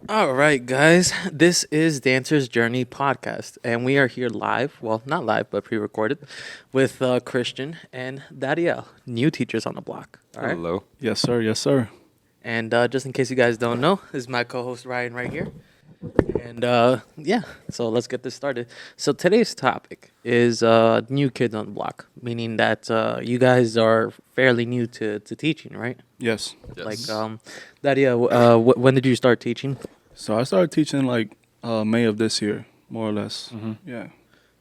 All right, guys. This is Dancer's Journey podcast, and we are here live. Well, not live, but pre-recorded, with Christian and Dareal, new teachers on the block. All right. Hello. Yes, sir. Yes, sir. And just in case you guys don't know, this is my co-host Ryan right here. And yeah, so let's get this started. So today's topic is new kids on the block, meaning that you guys are fairly new to teaching, right? Yes. Yes. Like, Daria, when did you start teaching? So I started teaching like May of this year, more or less. Yeah.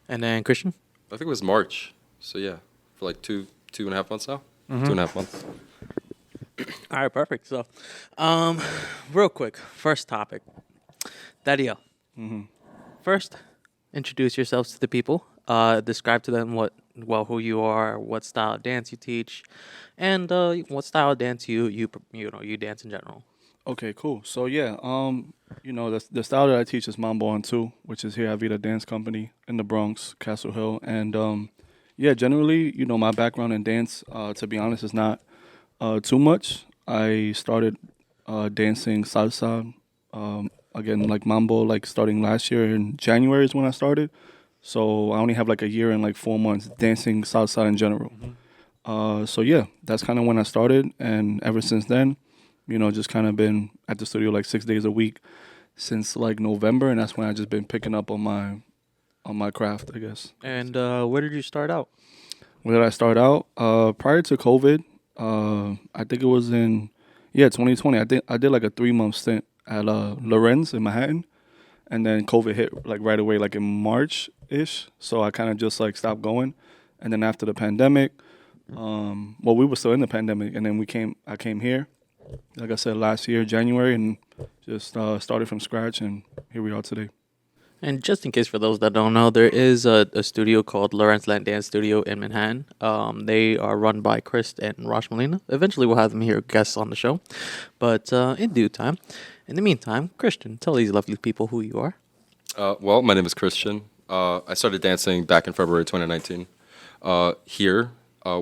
And then Christian? I think it was March. So yeah, for like two and a half months now. 2.5 months. All right, perfect. So, real quick, first topic. Dario, first, introduce yourselves to the people. Describe to them who you are, what style of dance you teach, and what style of dance you dance in general. Okay, cool. So yeah, the style that I teach is Mambo on 2, which is here at Vida Dance Company in the Bronx, Castle Hill. And yeah, generally, my background in dance, to be honest, is not too much. I started dancing salsa, again, like Mambo, like starting last year in January is when I started. So I only have like a year and like 4 months dancing salsa in general. So yeah, that's kind of when I started, and ever since then, just kind of been at the studio like 6 days a week since like November, and that's when I just been picking up on my craft, I guess. And where did you start out? Where did I start out? Prior to COVID, I think it was in 2020. I think I did like a 3 month stint at Lorenz in Manhattan, and then COVID hit like right away, like in March ish. So I kind of just like stopped going, and then after the pandemic, we were still in the pandemic, and then I came here, like I said, last year January, and just started from scratch, and here we are today. And just in case for those that don't know, there is a studio called Lawrence Land Dance Studio in Manhattan. They are run by Chris and Rosh Molina. Eventually, we'll have them here guests on the show, but in due time. In the meantime, Christian, tell these lovely people who you are. Well, my name is Christian. I started dancing back in February 2019 here,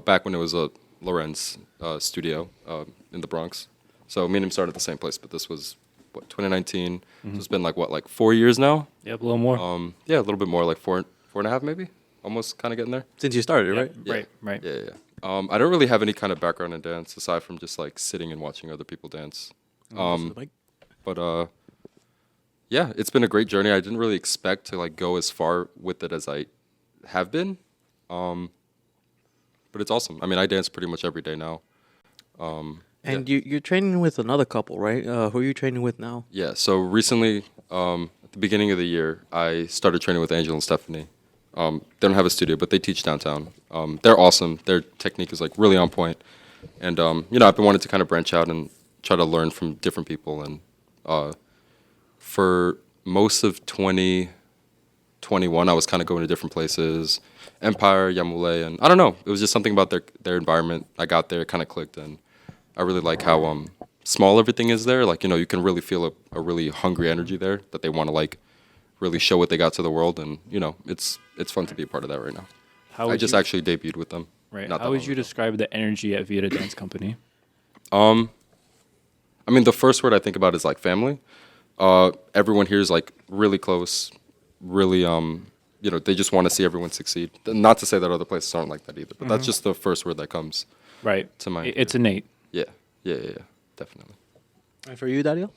back when it was a Lorenz studio in the Bronx. So me and him started at the same place, but this was, 2019? So it's been like 4 years now? Yep, a little more. Yeah, a little bit more, like four and a half maybe? Almost kind of getting there. Since you started, right? Yeah. Right. Yeah. I don't really have any kind of background in dance aside from just like sitting and watching other people dance. But yeah, it's been a great journey. I didn't really expect to like go as far with it as I have been. But it's awesome. I mean, I dance pretty much every day now. And you're training with another couple, right? Who are you training with now? Yeah, so recently, at the beginning of the year, I started training with Angel and Stephanie. They don't have a studio, but they teach downtown. They're awesome. Their technique is like really on point. And, I've been wanting to kind of branch out and try to learn from different people. And for most of 2021, I was kind of going to different places, Empire, Yamule, and I don't know. It was just something about their environment. I got there, it kind of clicked, and I really like how small everything is there. Like, you can really feel a really hungry energy there that they want to like really show what they got to the world, and it's fun to be a part of that right now. I just actually debuted with them. Right. Not that How would long you ago. describe the energy at Vida Dance Company? I mean, the first word I think about is like family. Everyone here is like really close, really they just want to see everyone succeed. Not to say that other places aren't like that either, but that's just the first word that comes Right. to mind. It's innate. Yeah, definitely. And for you, Dario?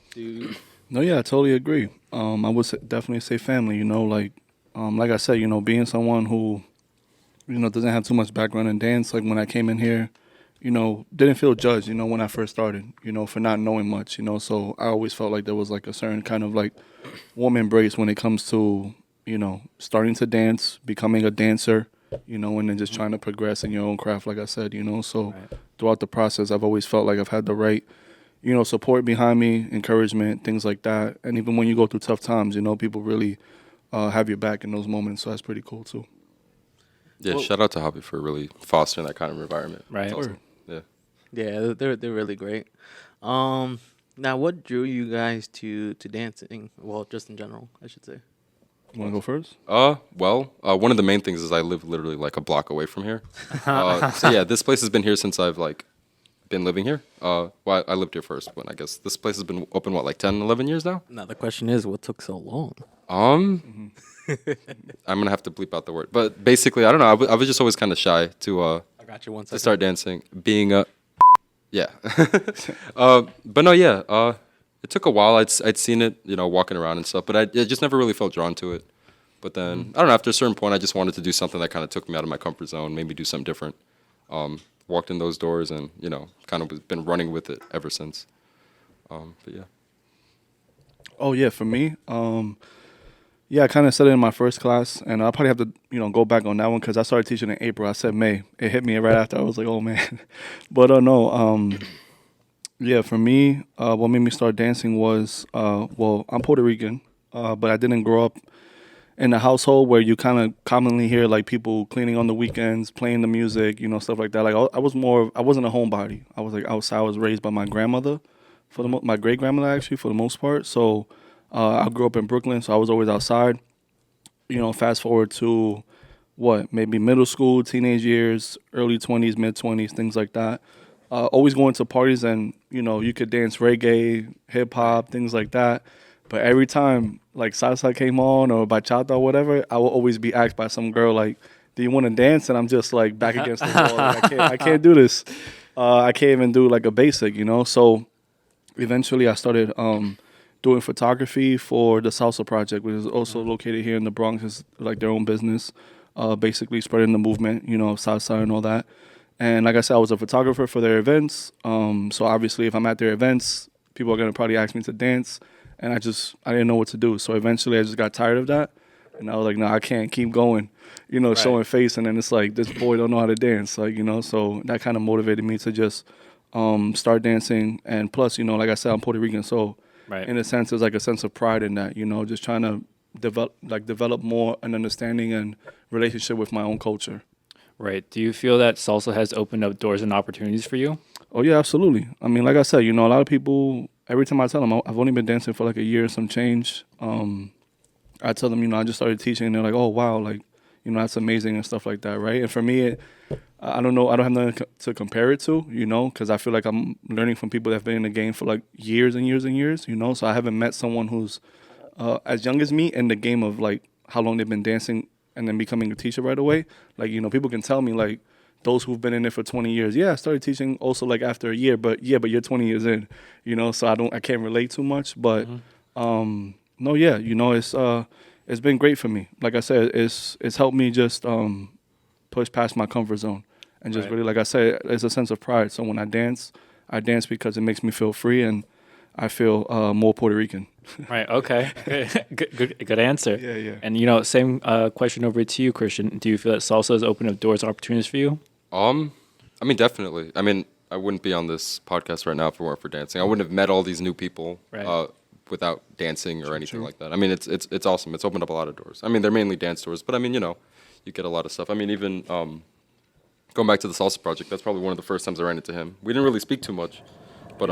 No, yeah, I totally agree. I would definitely say family. Like I said, being someone who, doesn't have too much background in dance. Like when I came in here, didn't feel judged. When I first started, for not knowing much. So I always felt like there was like a certain kind of like warm embrace when it comes to, starting to dance, becoming a dancer, and then just trying to progress in your own craft. Like I said, So Right. throughout the process, I've always felt like I've had the right support behind me, encouragement, things like that. And even when you go through tough times, people really have your back in those moments. So that's pretty cool too. Yeah, Well- shout out to Hobby for really fostering that kind of environment. Right. It's awesome. Yeah. Yeah, they're really great. Now, what drew you guys to dancing? Well, just in general, I should say. You want to go first? One of the main things is I live literally like a block away from here. So yeah, this place has been here since I've like been living here. Well, I lived here first, but I guess this place has been open, what, like 10, 11 years now? Now the question is, what took so long? I'm gonna have to bleep out the word, but basically, I don't know. I was just always kind of shy to I got you one to second. start dancing. Being a yeah, but no, yeah. It took a while. I'd seen it, walking around and stuff, but I just never really felt drawn to it. But then I don't know. After a certain point, I just wanted to do something that kind of took me out of my comfort zone, made me do something different. Walked in those doors, and kind of been running with it ever since. But yeah. Oh yeah, for me, yeah, I kind of said it in my first class, and I'll probably have to, go back on that one because I started teaching in April. I said May. It hit me right after. I was like, oh man, but no, yeah, for me, what made me start dancing was, well, I'm Puerto Rican, but I didn't grow up in a household where you kind of commonly hear like people cleaning on the weekends, playing the music, stuff like that. Like I wasn't a homebody. I was like outside. I was raised by my grandmother, my great grandmother actually, for the most part. So I grew up in Brooklyn, so I was always outside. Fast forward to maybe middle school, teenage years, early 20s, mid 20s, things like that. Always going to parties and you could dance reggae, hip hop, things like that. But every time like salsa came on or bachata or whatever, I will always be asked by some girl like, "Do you want to dance?" And I'm just like back against the wall. Like, I can't do this. I can't even do like a basic, So eventually, I started doing photography for the Salsa Project, which is also located here in the Bronx. It's like their own business, basically spreading the movement, of salsa and all that. And like I said, I was a photographer for their events. So obviously, if I'm at their events, people are gonna probably ask me to dance, and I didn't know what to do. So eventually, I just got tired of that, and I was like, no, I can't keep going, showing face, and then it's like this boy don't know how to dance, like So that kind of motivated me to just start dancing, and plus, like I said, I'm Puerto Rican, so in a sense, there's like a sense of pride in that, just trying to develop more an understanding and relationship with my own culture. Right. Do you feel that salsa has opened up doors and opportunities for you? Oh yeah, absolutely. I mean, like I said, a lot of people. Every time I tell them I've only been dancing for like a year, some change. I tell them, I just started teaching, and they're like, oh wow, like, that's amazing and stuff like that, right? And for me, I don't know, I don't have nothing to compare it to, because I feel like I'm learning from people that have been in the game for like years and years and years, So I haven't met someone who's as young as me in the game of like how long they've been dancing and then becoming a teacher right away. Like, people can tell me like those who've been in it for 20 years, yeah, I started teaching also like after a year, but you're 20 years in, so I can't relate too much, but no, yeah, it's been great for me. Like I said, it's helped me just push past my comfort zone and just really, like I said, it's a sense of pride. So when I dance because it makes me feel free and I feel more Puerto Rican. Right. Okay. Good answer. Yeah. And same question over to you, Christian. Do you feel that salsa has opened up doors and opportunities for you? I mean, definitely. I mean, I wouldn't be on this podcast right now if it weren't for dancing. I wouldn't have met all these new people without dancing or anything like that. I mean, it's awesome. It's opened up a lot of doors. I mean, they're mainly dance doors, but I mean, you get a lot of stuff. I mean, even going back to the Salsa Project, that's probably one of the first times I ran into him. We didn't really speak too much, but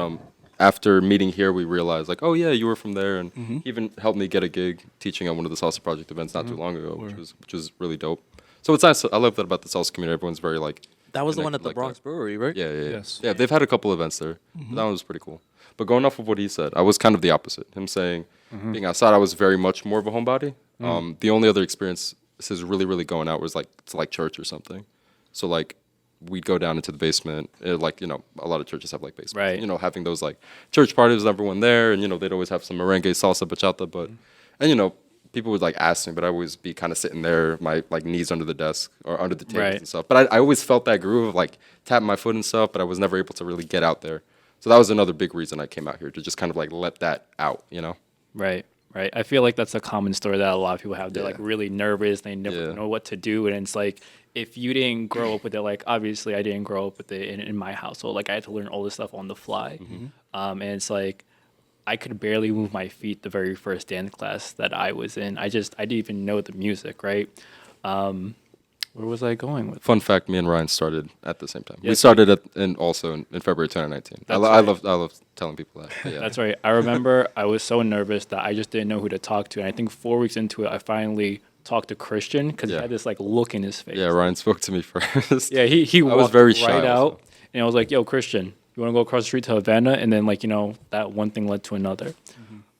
after meeting here, we realized like, oh yeah, you were from there, and he even helped me get a gig teaching at one of the Salsa Project events not too long ago, which was really dope. So it's nice. I love that about the salsa community. Everyone's very like. That was the one at the Bronx Brewery, right? Yeah. Yes. Yeah, they've had a couple events there. That one was pretty cool. But going off of what he said, I was kind of the opposite. Him saying being outside, I was very much more of a homebody. The only other experience is really, really going out was like to like church or something. So like we'd go down into the basement. A lot of churches have like basements. Right. Having those like church parties with everyone there, and they'd always have some merengue, salsa, bachata. But and people would like ask me, but I always be kind of sitting there, my like knees under the desk or under the tables and stuff. But I always felt that groove of like tapping my foot and stuff, but I was never able to really get out there. So that was another big reason I came out here, to just kind of like let that out, Right. I feel like that's a common story that a lot of people have. They're like really nervous. They never know what to do. And it's like, if you didn't grow up with it, like obviously I didn't grow up with it in my household. Like I had to learn all this stuff on the fly. And it's like, I could barely move my feet the very first dance class that I was in. I didn't even know the music, right? Where was I going with? Fun fact: me and Ryan started at the same time. Yes, we started in February 2019. I love telling people that. But yeah. That's right. I remember I was so nervous that I just didn't know who to talk to. And I think 4 weeks into it, I finally talked to Christian because he had this like look in his face. Yeah, Ryan spoke to me first. Yeah, he walked was very shy right also. out, and I was like, "Yo, Christian, You want to go across the street to Havana, and then like that one thing led to another.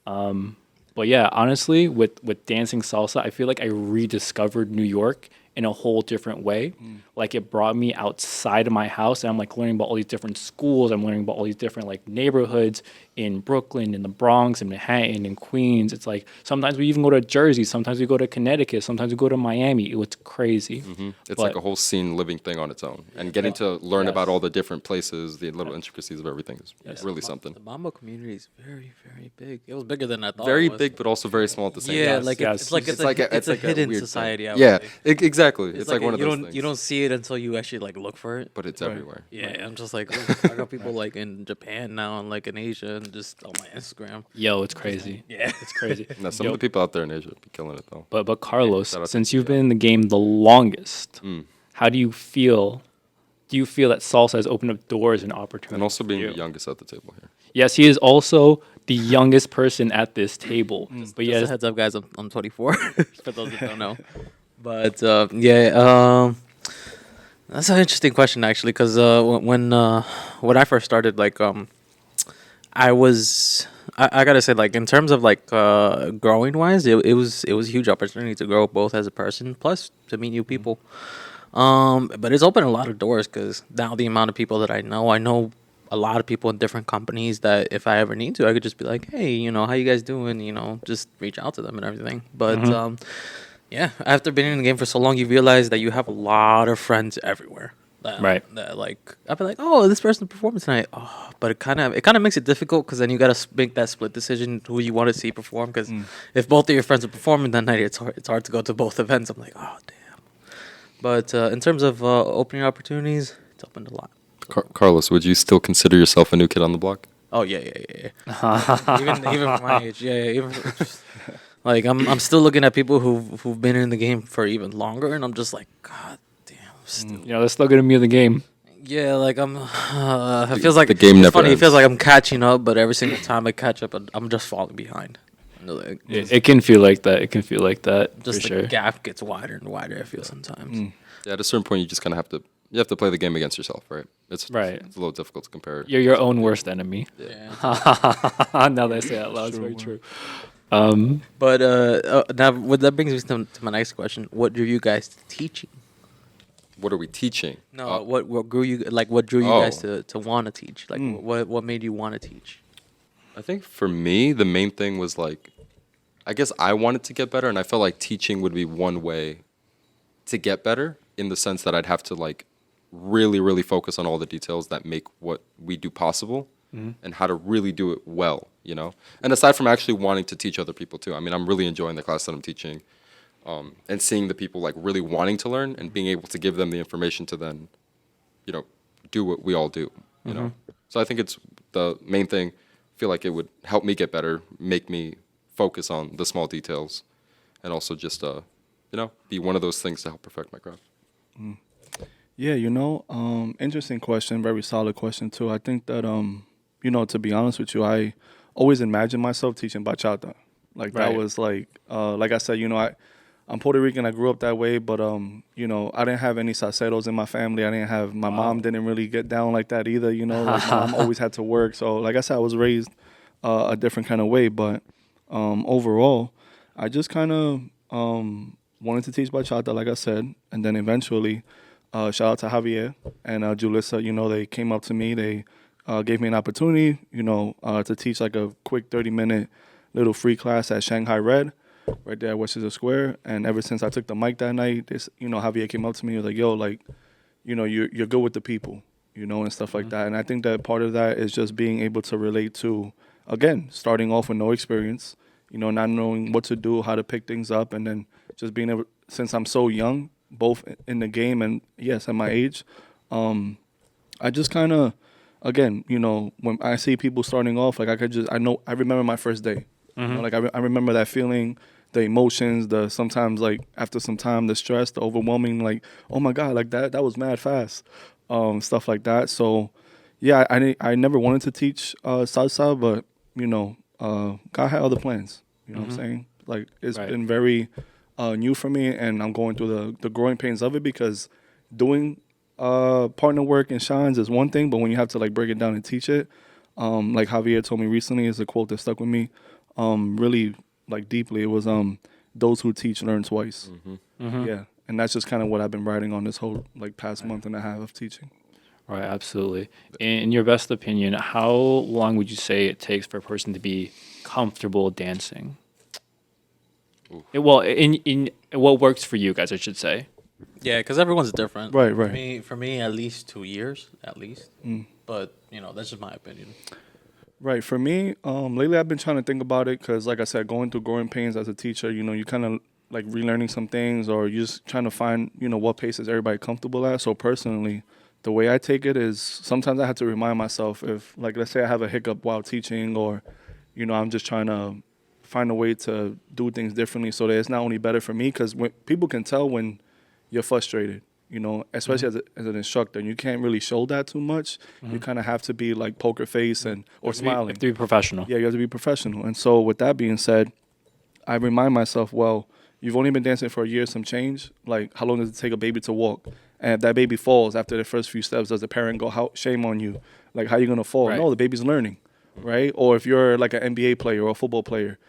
But yeah, honestly, with dancing salsa, I feel like I rediscovered New York in a whole different way. Like it brought me outside of my house, and I'm like learning about all these different schools. I'm learning about all these different like neighborhoods in Brooklyn, in the Bronx, in Manhattan, in Queens. It's like sometimes we even go to Jersey, sometimes we go to Connecticut, sometimes we go to Miami. It was crazy. It's like a whole scene living thing on its own, and getting to learn about all the different places, the little intricacies of everything is really something. The Mambo community is very, very big. It was bigger than I thought. Very it was. big, but also very small at the same Yeah, time. like Yes. it's a hidden weird society. thing. I would Yeah, say. exactly. It's like one of you those don't things. you don't see it until you actually like look for it. But it's everywhere. Yeah, I'm just like, oh, I got people like in Japan now and like in Asia and just on my Instagram. Yo, it's crazy. Yeah, It's crazy. Now, some of the people out there in Asia be killing it though. But Carlos, Shout out to since you've Vida. been in the game the longest, how do you feel? Do you feel that salsa has opened up doors and opportunities? And also being for the you? youngest at the table here. Yes, he is also the youngest person at this table. But just a yes, heads up, guys. I'm 24. For those that don't know, but yeah, that's an interesting question actually, because when I first started, like I gotta say, like in terms of like growing wise, it was a huge opportunity to grow both as a person plus to meet new people. But it's opened a lot of doors because now the amount of people that I know a lot of people in different companies that if I ever need to, I could just be like, hey, how you guys doing? Just reach out to them and everything. But yeah, after being in the game for so long, you realize that you have a lot of friends everywhere. Right. That like I'll be like, oh, this person's performing tonight. Oh, but it kind of makes it difficult because then you gotta make that split decision who you want to see perform. Because if both of your friends are performing that night, it's hard to go to both events. I'm like, oh damn. But in terms of opening opportunities, it's opened a lot. Carlos, would you still consider yourself a new kid on the block? Oh yeah. even for my age, even like I'm still looking at people who've been in the game for even longer, and I'm just like, God damn. Still. they're still getting me in the game. Yeah, like I'm. It feels like the game it's never funny. It ends. feels like I'm catching up, but every single time I catch up, I'm just falling behind. Like, It can feel like that. It can feel like that just for the sure. gap gets wider and wider. I feel sometimes. Yeah, at a certain point, you just kind of have to play the game against yourself, right? It's Right. It's a little difficult to compare. You're your own worst enemy. Yeah. Now that I say it out loud, it's very true. But now, what that brings me to my next question: what drew you guys to teaching? What are we teaching? No, what drew you guys to want to teach? Like, what made you want to teach? I think for me, the main thing was like, I guess I wanted to get better, and I felt like teaching would be one way to get better, in the sense that I'd have to like really, really focus on all the details that make what we do possible, and how to really do it well, And aside from actually wanting to teach other people too, I mean, I'm really enjoying the class that I'm teaching, and seeing the people like really wanting to learn and being able to give them the information to then, do what we all do, So I think it's the main thing. I feel like it would help me get better, make me focus on the small details, and also just be one of those things to help perfect my craft. Yeah, interesting question, very solid question too. I think that to be honest with you, I always imagined myself teaching bachata. Like that Right. was like I said, I'm Puerto Rican. I grew up that way, but I didn't have any salseros in my family. I didn't have my mom didn't really get down like that either. Like my mom always had to work. So like I said, I was raised a different kind of way. But overall, I just kind of wanted to teach bachata, like I said, and then eventually, shout out to Javier and Julissa. They came up to me. They gave me an opportunity, to teach like a quick 30-minute little free class at Shanghai Red, right there at Westchester Square. And ever since I took the mic that night, Javier came up to me and was like, yo, like, you're good with the people, and stuff like that. And I think that part of that is just being able to relate to, again, starting off with no experience, not knowing what to do, how to pick things up, and then just being able, since I'm so young, both in the game and, yes, at my age, I just kind of, again, when I see people starting off, like I remember my first day. Like I remember that feeling, the emotions, the sometimes like after some time, the stress, the overwhelming, like, oh my God, like that was mad fast, stuff like that. So yeah, I never wanted to teach salsa, but God had other plans. You know what I'm saying? Like it's Right. been very new for me, and I'm going through the growing pains of it, because doing partner work and shines is one thing, but when you have to like break it down and teach it, like Javier told me recently, is a quote that stuck with me, really like deeply. It was those who teach learn twice. Yeah, and that's just kind of what I've been writing on this whole like past month and a half of teaching. Right, absolutely. In your best opinion, how long would you say it takes for a person to be comfortable dancing? Well, in what works for you guys, I should say. Yeah, because everyone's different. Right, right. For me, at least 2 years, at least. But that's just my opinion. Right. For me, lately I've been trying to think about it because, like I said, going through growing pains as a teacher, you kind of like relearning some things, or you're just trying to find, what pace is everybody comfortable at. So personally, the way I take it is sometimes I have to remind myself if, like, let's say I have a hiccup while teaching, or, I'm just trying to find a way to do things differently so that it's not only better for me, because when people can tell when you're frustrated. Especially as an instructor, you can't really show that too much. You kind of have to be like poker face or smiling. You have to be professional. Yeah, you have to be professional. And so with that being said, I remind myself, well, you've only been dancing for a year, some change. Like, how long does it take a baby to walk? And if that baby falls after the first few steps, does the parent go, shame on you? Like, how you going to fall? Right. No, the baby's learning, right? Or if you're like an NBA player or a football player,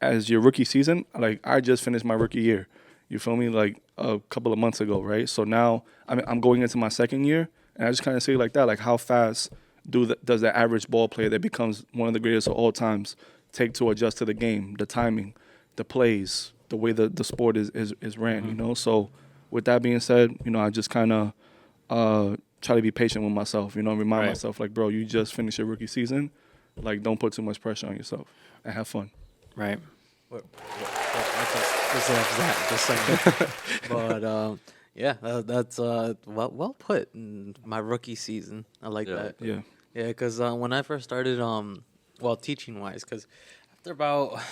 as your rookie season, like I just finished my rookie year. You feel me? Like a couple of months ago, right? So now I'm going into my second year, and I just kind of say it like that, like how fast does the average ball player that becomes one of the greatest of all times take to adjust to the game, the timing, the plays, the way the sport is ran, So with that being said, I just kind of try to be patient with myself, remind myself like, bro, you just finished your rookie season. Like, don't put too much pressure on yourself and have fun. Right. Just saying. But yeah, that's well put. In my rookie season, I like that. Yeah. Yeah, because when I first started, teaching wise, because after about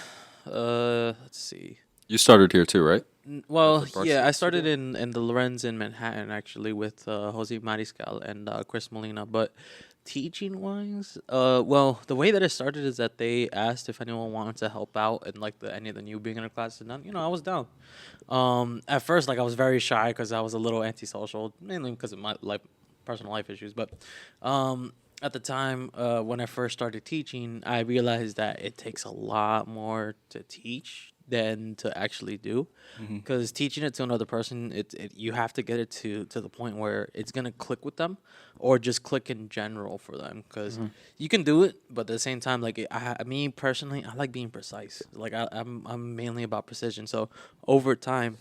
let's see. You started here too, right? Well, yeah, I started in the Lorenz in Manhattan actually with Jose Mariscal and Chris Molina, but teaching wise, the way that it started is that they asked if anyone wanted to help out in like any of the new beginner classes, and I was down. At first, like I was very shy because I was a little antisocial, mainly because of my personal life issues. But at the time when I first started teaching, I realized that it takes a lot more to teach than to actually do, because teaching it to another person, you have to get it to the point where it's gonna click with them, or just click in general for them. Because you can do it, but at the same time, like me personally, I like being precise. Like I'm mainly about precision. So over time,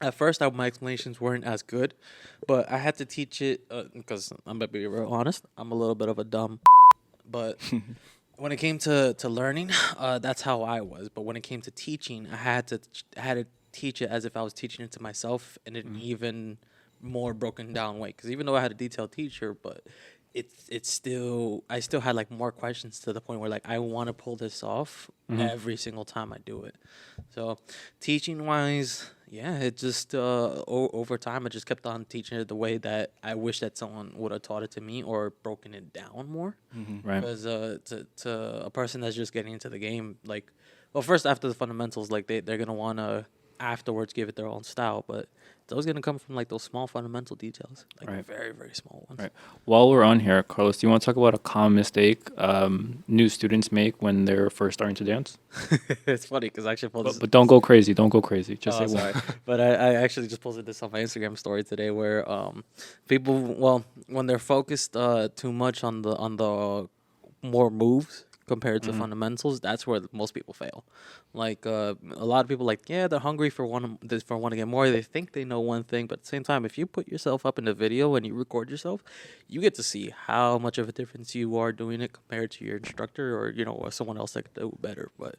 at first my explanations weren't as good, but I had to teach it because I'm gonna be real honest. I'm a little bit of a dumb, but. When it came to learning, that's how I was. But when it came to teaching, I had to teach it as if I was teaching it to myself in an even more broken down way. Because even though I had a detailed teacher, but I still had like more questions, to the point where like I want to pull this off every single time I do it. So teaching wise, yeah, it just over time I just kept on teaching it the way that I wish that someone would have taught it to me, or broken it down more. Right. Because to a person that's just getting into the game, like, well, first after the fundamentals, like they're gonna wanna afterwards give it their own style, but it's always gonna come from like those small fundamental details, like very, very small ones. Right. While we're on here, Carlos, do you want to talk about a common mistake new students make when they're first starting to dance? It's funny because I actually posted. But don't go crazy. Don't go crazy. Just say sorry. one. But I actually just posted this on my Instagram story today, where people, when they're focused too much on the more moves compared to fundamentals, that's where most people fail. Like a lot of people, like, yeah, they're hungry for want to get more. They think they know one thing, but at the same time, if you put yourself up in the video and you record yourself, you get to see how much of a difference you are doing it compared to your instructor, or or someone else that could do better. But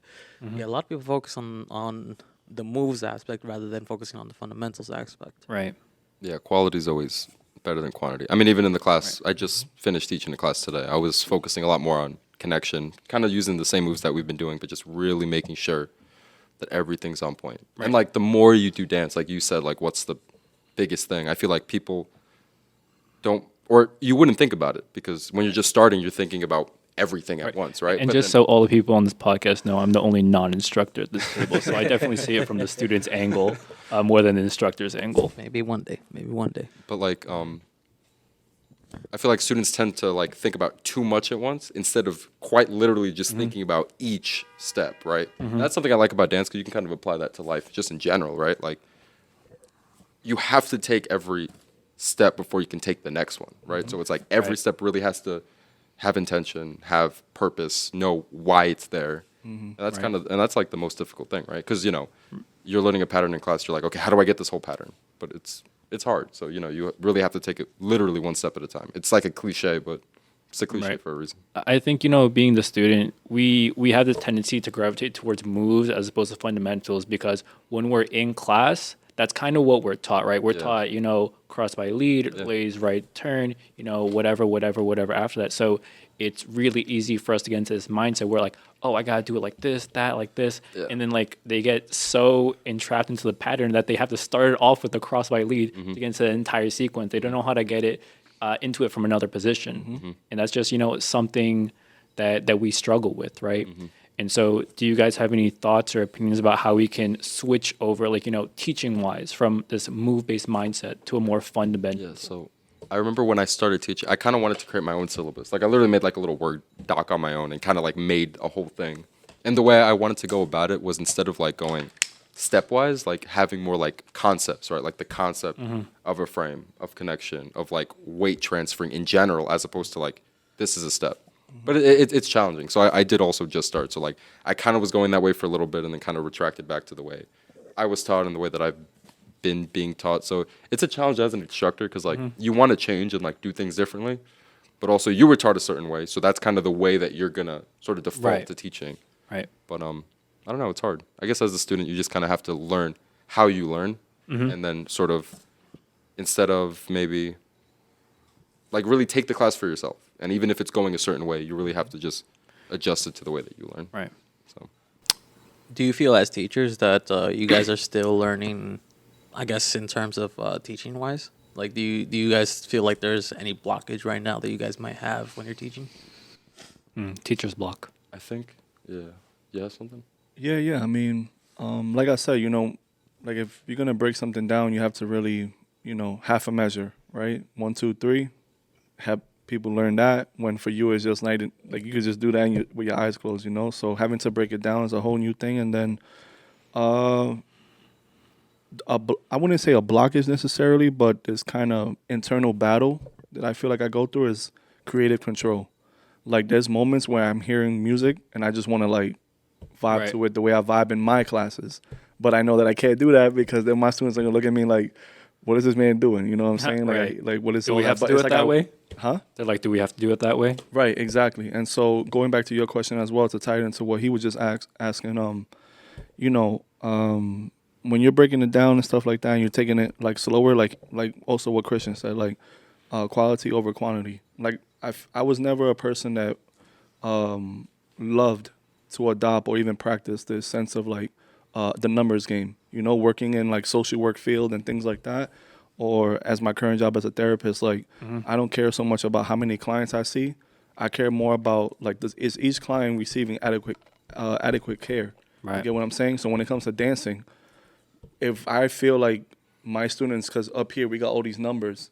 yeah, a lot of people focus on the moves aspect rather than focusing on the fundamentals aspect. Right. Yeah, quality is always better than quantity. I mean, even in the class, I just finished teaching a class today. I was focusing a lot more on connection, kind of using the same moves that we've been doing, but just really making sure that everything's on point. Right. And like the more you do dance, like you said, like what's the biggest thing? I feel like people don't, or you wouldn't think about it, because when you're just starting, you're thinking about everything at once, right? And but just so all the people on this podcast know, I'm the only non-instructor at this table, so I definitely see it from the student's angle more than the instructor's angle. Maybe one day. But like I feel like students tend to like think about too much at once instead of quite literally just thinking about each step, right? That's something I like about dance because you can kind of apply that to life just in general, right? Like you have to take every step before you can take the next one, right? So it's like every step really has to have intention, have purpose, know why it's there. And that's and that's like the most difficult thing, right? Because, you know, you're learning a pattern in class, you're like, okay, how do I get this whole pattern? But it's hard. So, you know, you really have to take it literally one step at a time. It's like a cliche, but it's a cliche for a reason. I think, you know, being the student, we have this tendency to gravitate towards moves as opposed to fundamentals because when we're in class, that's kind of what we're taught, right? We're taught, you know, cross by lead, lays right turn, you know, whatever after that. So it's really easy for us to get into this mindset where like, oh, I got to do it like this, that, like this. Yeah. And then like they get so entrapped into the pattern that they have to start it off with the cross by lead to get into the entire sequence. They don't know how to get it into it from another position. And that's just, you know, something that we struggle with, right? And so do you guys have any thoughts or opinions about how we can switch over, like, you know, teaching-wise from this move-based mindset to a more fundamental? Yeah, so I remember when I started teaching, I kind of wanted to create my own syllabus. Like, I literally made, like, a little Word doc on my own and kind of, like, made a whole thing. And the way I wanted to go about it was instead of, like, going stepwise, like, having more, like, concepts, right? Like, the concept of a frame, of connection, of, like, weight transferring in general, as opposed to, like, this is a step. But it's challenging. So I did also just start. So like I kind of was going that way for a little bit and then kind of retracted back to the way I was taught and the way that I've been being taught. So it's a challenge as an instructor because like you want to change and like do things differently, but also you were taught a certain way. So that's kind of the way that you're gonna sort of default to teaching. Right. But I don't know. It's hard. I guess as a student, you just kind of have to learn how you learn, and then sort of instead of maybe like really take the class for yourself. And even if it's going a certain way, you really have to just adjust it to the way that you learn. Right. So, do you feel as teachers that you guys are still learning, I guess, in terms of teaching wise? Like, do you guys feel like there's any blockage right now that you guys might have when you're teaching? Teacher's block. I think, yeah, something. Yeah. I mean, like I said, you know, like if you're gonna break something down, you have to really, you know, half a measure, right? 1, 2, 3. Have people learn that when for you it's just like you could just do that with your eyes closed, you know. So having to break it down is a whole new thing. And then, I wouldn't say a blockage necessarily, but this kind of internal battle that I feel like I go through is creative control. Like there's moments where I'm hearing music and I just want to like vibe to it the way I vibe in my classes, but I know that I can't do that because then my students are gonna look at me like, what is this man doing? You know what I'm saying? Like what is do we have to do it that way? Huh? They're like, do we have to do it that way? Right, exactly. And so going back to your question as well to tie it into what he was just asking, you know, when you're breaking it down and stuff like that, and you're taking it like slower, like also what Christian said, like quality over quantity. Like I was never a person that loved to adopt or even practice this sense of like the numbers game, you know, working in like social work field and things like that. Or as my current job as a therapist, like I don't care so much about how many clients I see. I care more about like is each client receiving adequate care. Right. You get what I'm saying? So when it comes to dancing, if I feel like my students, because up here we got all these numbers,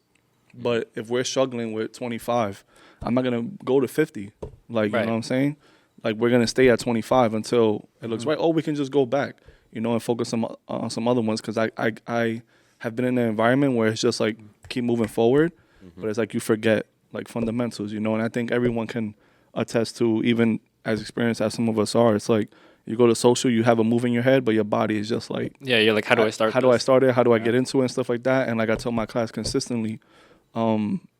but if we're struggling with 25, I'm not gonna go to 50. Like you know what I'm saying? Like we're gonna stay at 25 until it looks right. Oh, we can just go back, you know, and focus on some other ones because I have been in an environment where it's just like keep moving forward, but it's like you forget like fundamentals, you know. And I think everyone can attest to, even as experienced as some of us are, it's like you go to social, you have a move in your head, but your body is just like, you're like, how do I start? How do I start it? How do I get into it and stuff like that? And like I tell my class consistently,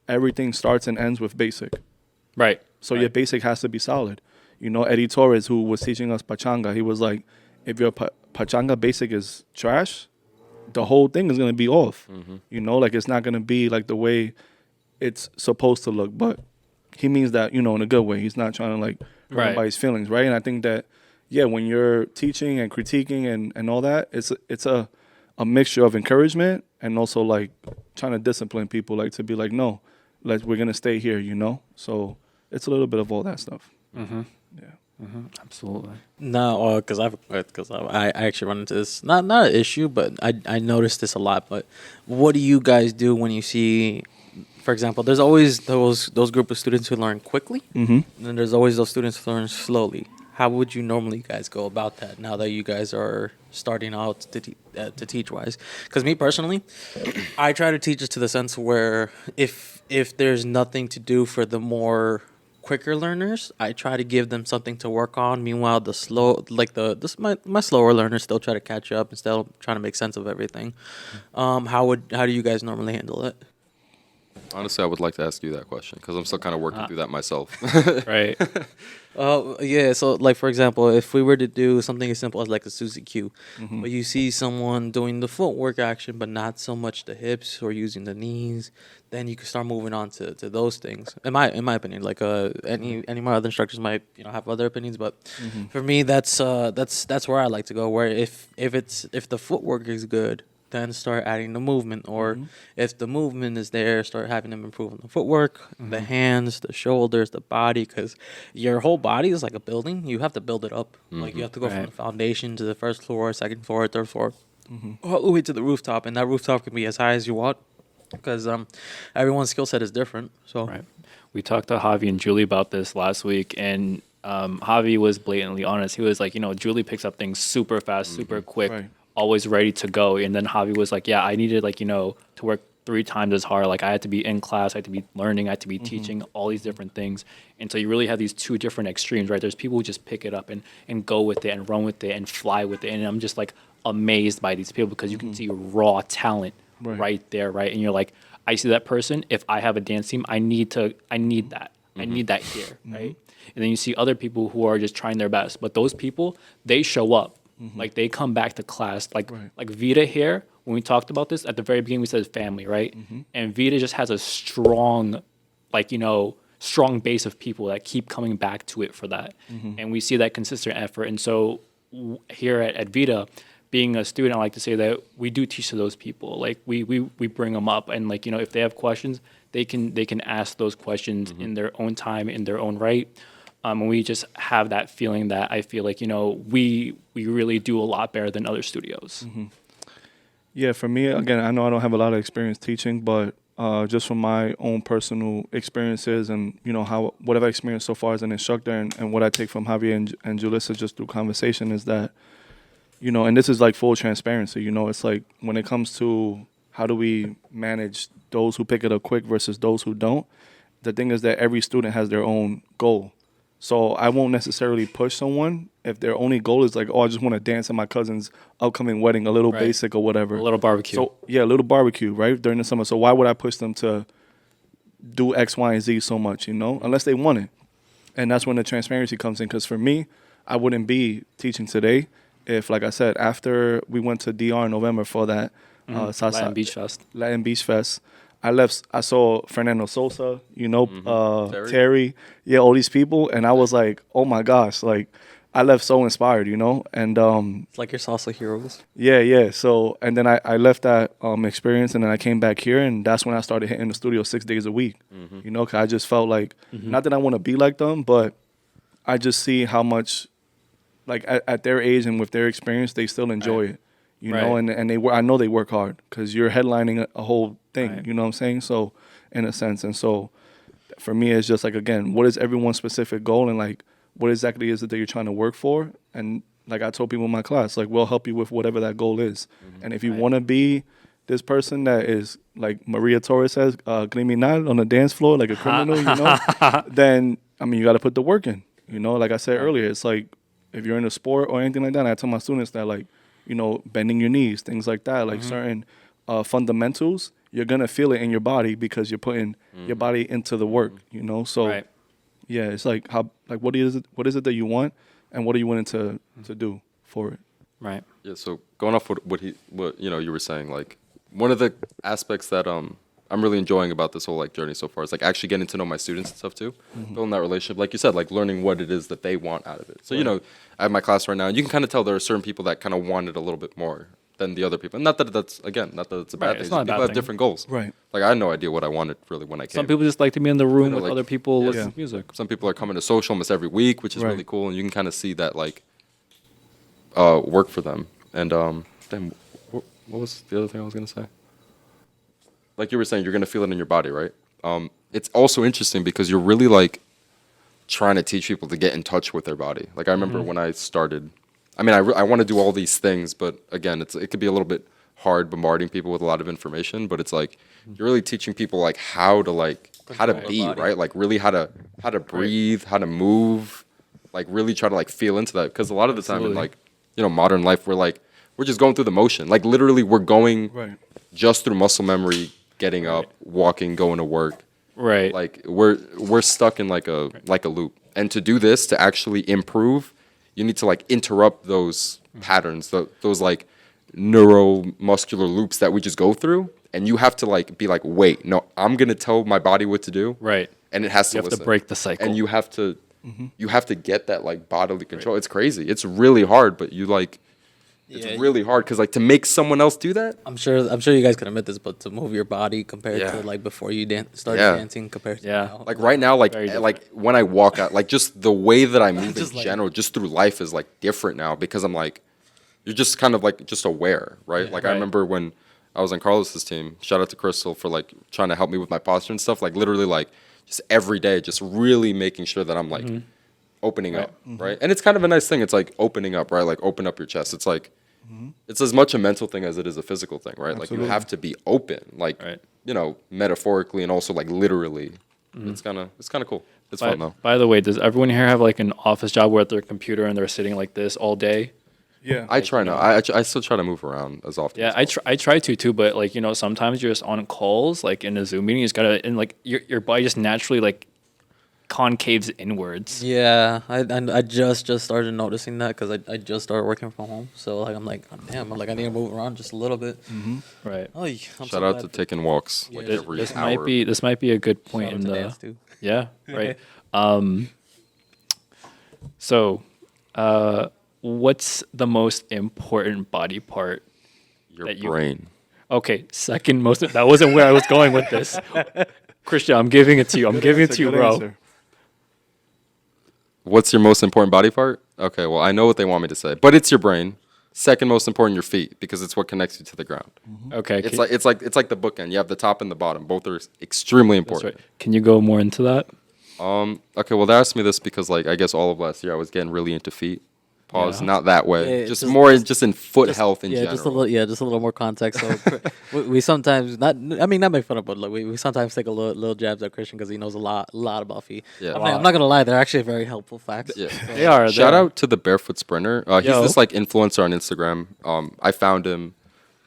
everything starts and ends with basic. Right. So your basic has to be solid. You know, Eddie Torres, who was teaching us pachanga, he was like, if your pachanga basic is trash, the whole thing is going to be off. You know, like it's not going to be like the way it's supposed to look. But he means that, you know, in a good way. He's not trying to like hurt anybody's feelings, right? And I think that, yeah, when you're teaching and critiquing and all that, it's a mixture of encouragement and also like trying to discipline people, like to be like, no, like we're going to stay here, you know? So it's a little bit of all that stuff. Yeah. Absolutely. No, because I actually run into this not an issue, but I noticed this a lot. But what do you guys do when you see for example, there's always those group of students who learn quickly, Mm-hmm. and then there's always those students who learn slowly. How would you normally guys go about that now that you guys are starting out to teach wise? Because me personally, I try to teach it to the sense where if there's nothing to do for the more quicker learners, I try to give them something to work on. Meanwhile, the slow, like my slower learners still try to catch up and still trying to make sense of everything. How do you guys normally handle it? Honestly, I would like to ask you that question because I'm still kind of working through that myself. Right. Yeah. So, like for example, if we were to do something as simple as like a Suzy Q, Mm-hmm. but you see someone doing the footwork action, but not so much the hips or using the knees, then you can start moving on to those things. In my opinion, like any of my other instructors might have other opinions, but Mm-hmm. for me, that's where I like to go. Where if the footwork is good, then start adding the movement, or Mhm. if the movement is there, start having them improve on the footwork, the hands, the shoulders, the body, because your whole body is like a building. You have to build it up. Like you have to go from Right. the foundation to the first floor, second floor, third floor, Mhm. all the way to the rooftop, and that rooftop can be as high as you want, because everyone's skill set is different. So Right. We talked to Javi and Julie about this last week, and Javi was blatantly honest. He was like, Julie picks up things super fast, super quick, Right. always ready to go. And then Javi was like, yeah, I needed to work 3 times as hard. Like I had to be in class, I had to be learning, I had to be teaching, all these different things. And so you really have these two different extremes, right? There's people who just pick it up and go with it and run with it and fly with it. And I'm just like amazed by these people because you can see raw talent right there, right? And you're like, I see that person. If I have a dance team, I need that. I need that here, right? And then you see other people who are just trying their best. But those people, they show up. Like they come back to class. Like Vida here, when we talked about this at the very beginning, we said family, right? And Vida just has a strong, strong base of people that keep coming back to it for that. And we see that consistent effort. And so here at Vida, being a student, I like to say that we do teach to those people. Like we bring them up, and if they have questions, they can ask those questions in their own time, in their own right. And we just have that feeling that I feel like we really do a lot better than other studios. Yeah, for me, again, I know I don't have a lot of experience teaching, but just from my own personal experiences and, what I've experienced so far as an instructor and what I take from Javier and Julissa just through conversation is that, and this is like full transparency, it's like when it comes to how do we manage those who pick it up quick versus those who don't, the thing is that every student has their own goal. So I won't necessarily push someone if their only goal is like, oh, I just want to dance at my cousin's upcoming wedding, a little Right. basic or whatever. A little barbecue. So yeah, a little barbecue, right, during the summer. So why would I push them to do X, Y, and Z so much, unless they want it? And that's when the transparency comes in. Because for me, I wouldn't be teaching today if, like I said, after we went to DR in November for that Salsa Latin Beach Fest. Latin Beach Fest, I saw Fernando Salsa, Terry, all these people, and I was like, oh my gosh, like I left so inspired, and it's like your salsa heroes. yeah. So and then I left that experience, and then I came back here, and that's when I started hitting the studio 6 days a week, 'cause I just felt like not that I want to be like them, but I just see how much, like at their age and with their experience, they still enjoy it. And I know they work hard because you're headlining a whole thing, Right. you know what I'm saying? So, in a sense, and so for me, it's just like, again, what is everyone's specific goal and like what exactly is it that you're trying to work for? And like I told people in my class, like we'll help you with whatever that goal is. And if you Right. want to be this person that is like Maria Torres says, criminal on the dance floor, like a criminal, then I mean you got to put the work in. Like I said earlier, it's like if you're in a sport or anything like that, I tell my students that like, bending your knees, things like that, like certain fundamentals, you're gonna feel it in your body because you're putting your body into the work, So Right. yeah, it's like what is it that you want, and what are you willing to do for it? Right. Yeah, so going off what you were saying, like one of the aspects that I'm really enjoying about this whole like journey so far is like actually getting to know my students and stuff too, building that relationship, like you said, like learning what it is that they want out of it. So I have my class right now, and you can kind of tell there are certain people that kind of want it a little bit more than the other people. And not that it's a bad Right, thing. it's not a People bad have thing. different goals. Right. Like I had no idea what I wanted really when I came. Some people just like to be in the room with like- other people Yeah. listening to music. Some people are coming to social almost every week, which is Right. really cool, and you can kind of see that like work for them. And then what was the other thing I was gonna say? Like you were saying, you're gonna feel it in your body, right? it's also interesting because you're really like trying to teach people to get in touch with their body. Like I remember when I started, I mean, I want to do all these things, but again, it could be a little bit hard bombarding people with a lot of information, but it's like you're really teaching people like how to be, right? Like really how to breathe, how to move, like really try to like feel into that. Because a lot of the time in like, you know, modern life, we're just going through the motion. Like literally we're going just through muscle memory, getting up, walking, going to work. Right. Like we're stuck in like a loop. And to do this, to actually improve, you need to like interrupt those patterns, those like neuromuscular loops that we just go through. And you have to like be like, wait, no, I'm gonna tell my body what to do. Right. And it has to You have listen. to break the cycle. And you have to get that like bodily control. It's crazy. It's really hard, but it's really hard because like to make someone else do that. I'm sure you guys can admit this, but to move your body compared to like before you started dancing compared to now. Like right now, like Very like when I walk out, like just the way that I move in general, just through life is like different now because I'm like, you're just kind of like just aware, right? Like I remember when I was on Carlos's team. Shout out to Crystal for like trying to help me with my posture and stuff. Like literally, like just every day, just really making sure that I'm like opening up, right? And it's kind of a nice thing. It's like opening up, right? Like open up your chest. It's like it's as much a mental thing as it is a physical thing, right? Absolutely. Like you have to be open, like you know, metaphorically and also like literally. It's kind of cool. It's fun though. By the way, does everyone here have like an office job where at their computer and they're sitting like this all day? Yeah. I try now. I still try to move around as often. Yeah, I try to too, but like, you know, sometimes you're just on calls, like in a Zoom meeting, you just gotta, and like your body just naturally like concaves inwards. Yeah, I just started noticing that because I just started working from home. So like I'm like, oh, damn, I'm like I need to move around just a little bit. Right. Oh, I'm Shout so out glad to taking walks like every This hour. might be a good point Shout out in to the dance too. yeah, right. So what's the most important body part? Your that you- brain. Okay, second most. That wasn't where I was going with this. Christian, I'm giving it to you. I'm giving it to you, Good bro. answer. What's your most important body part? Okay, well, I know what they want me to say, but it's your brain. Second most important, your feet, because it's what connects you to the ground. Okay, It's like the bookend. You have the top and the bottom. Both are extremely that's important. right. Can you go more into that? Okay, well, they asked me this because like I guess all of last year I was getting really into feet. Pause. Yeah. Not that way. Yeah, just just- more just in foot health in yeah, general. just a little more context. So we sometimes not make fun of, but like we sometimes take a little jabs at Christian because he knows a lot about feet. Yeah. I'm not gonna lie, they're actually very helpful facts. Yeah. They are. Shout out to the Barefoot Sprinter. He's Yo. this like influencer on Instagram. I found him.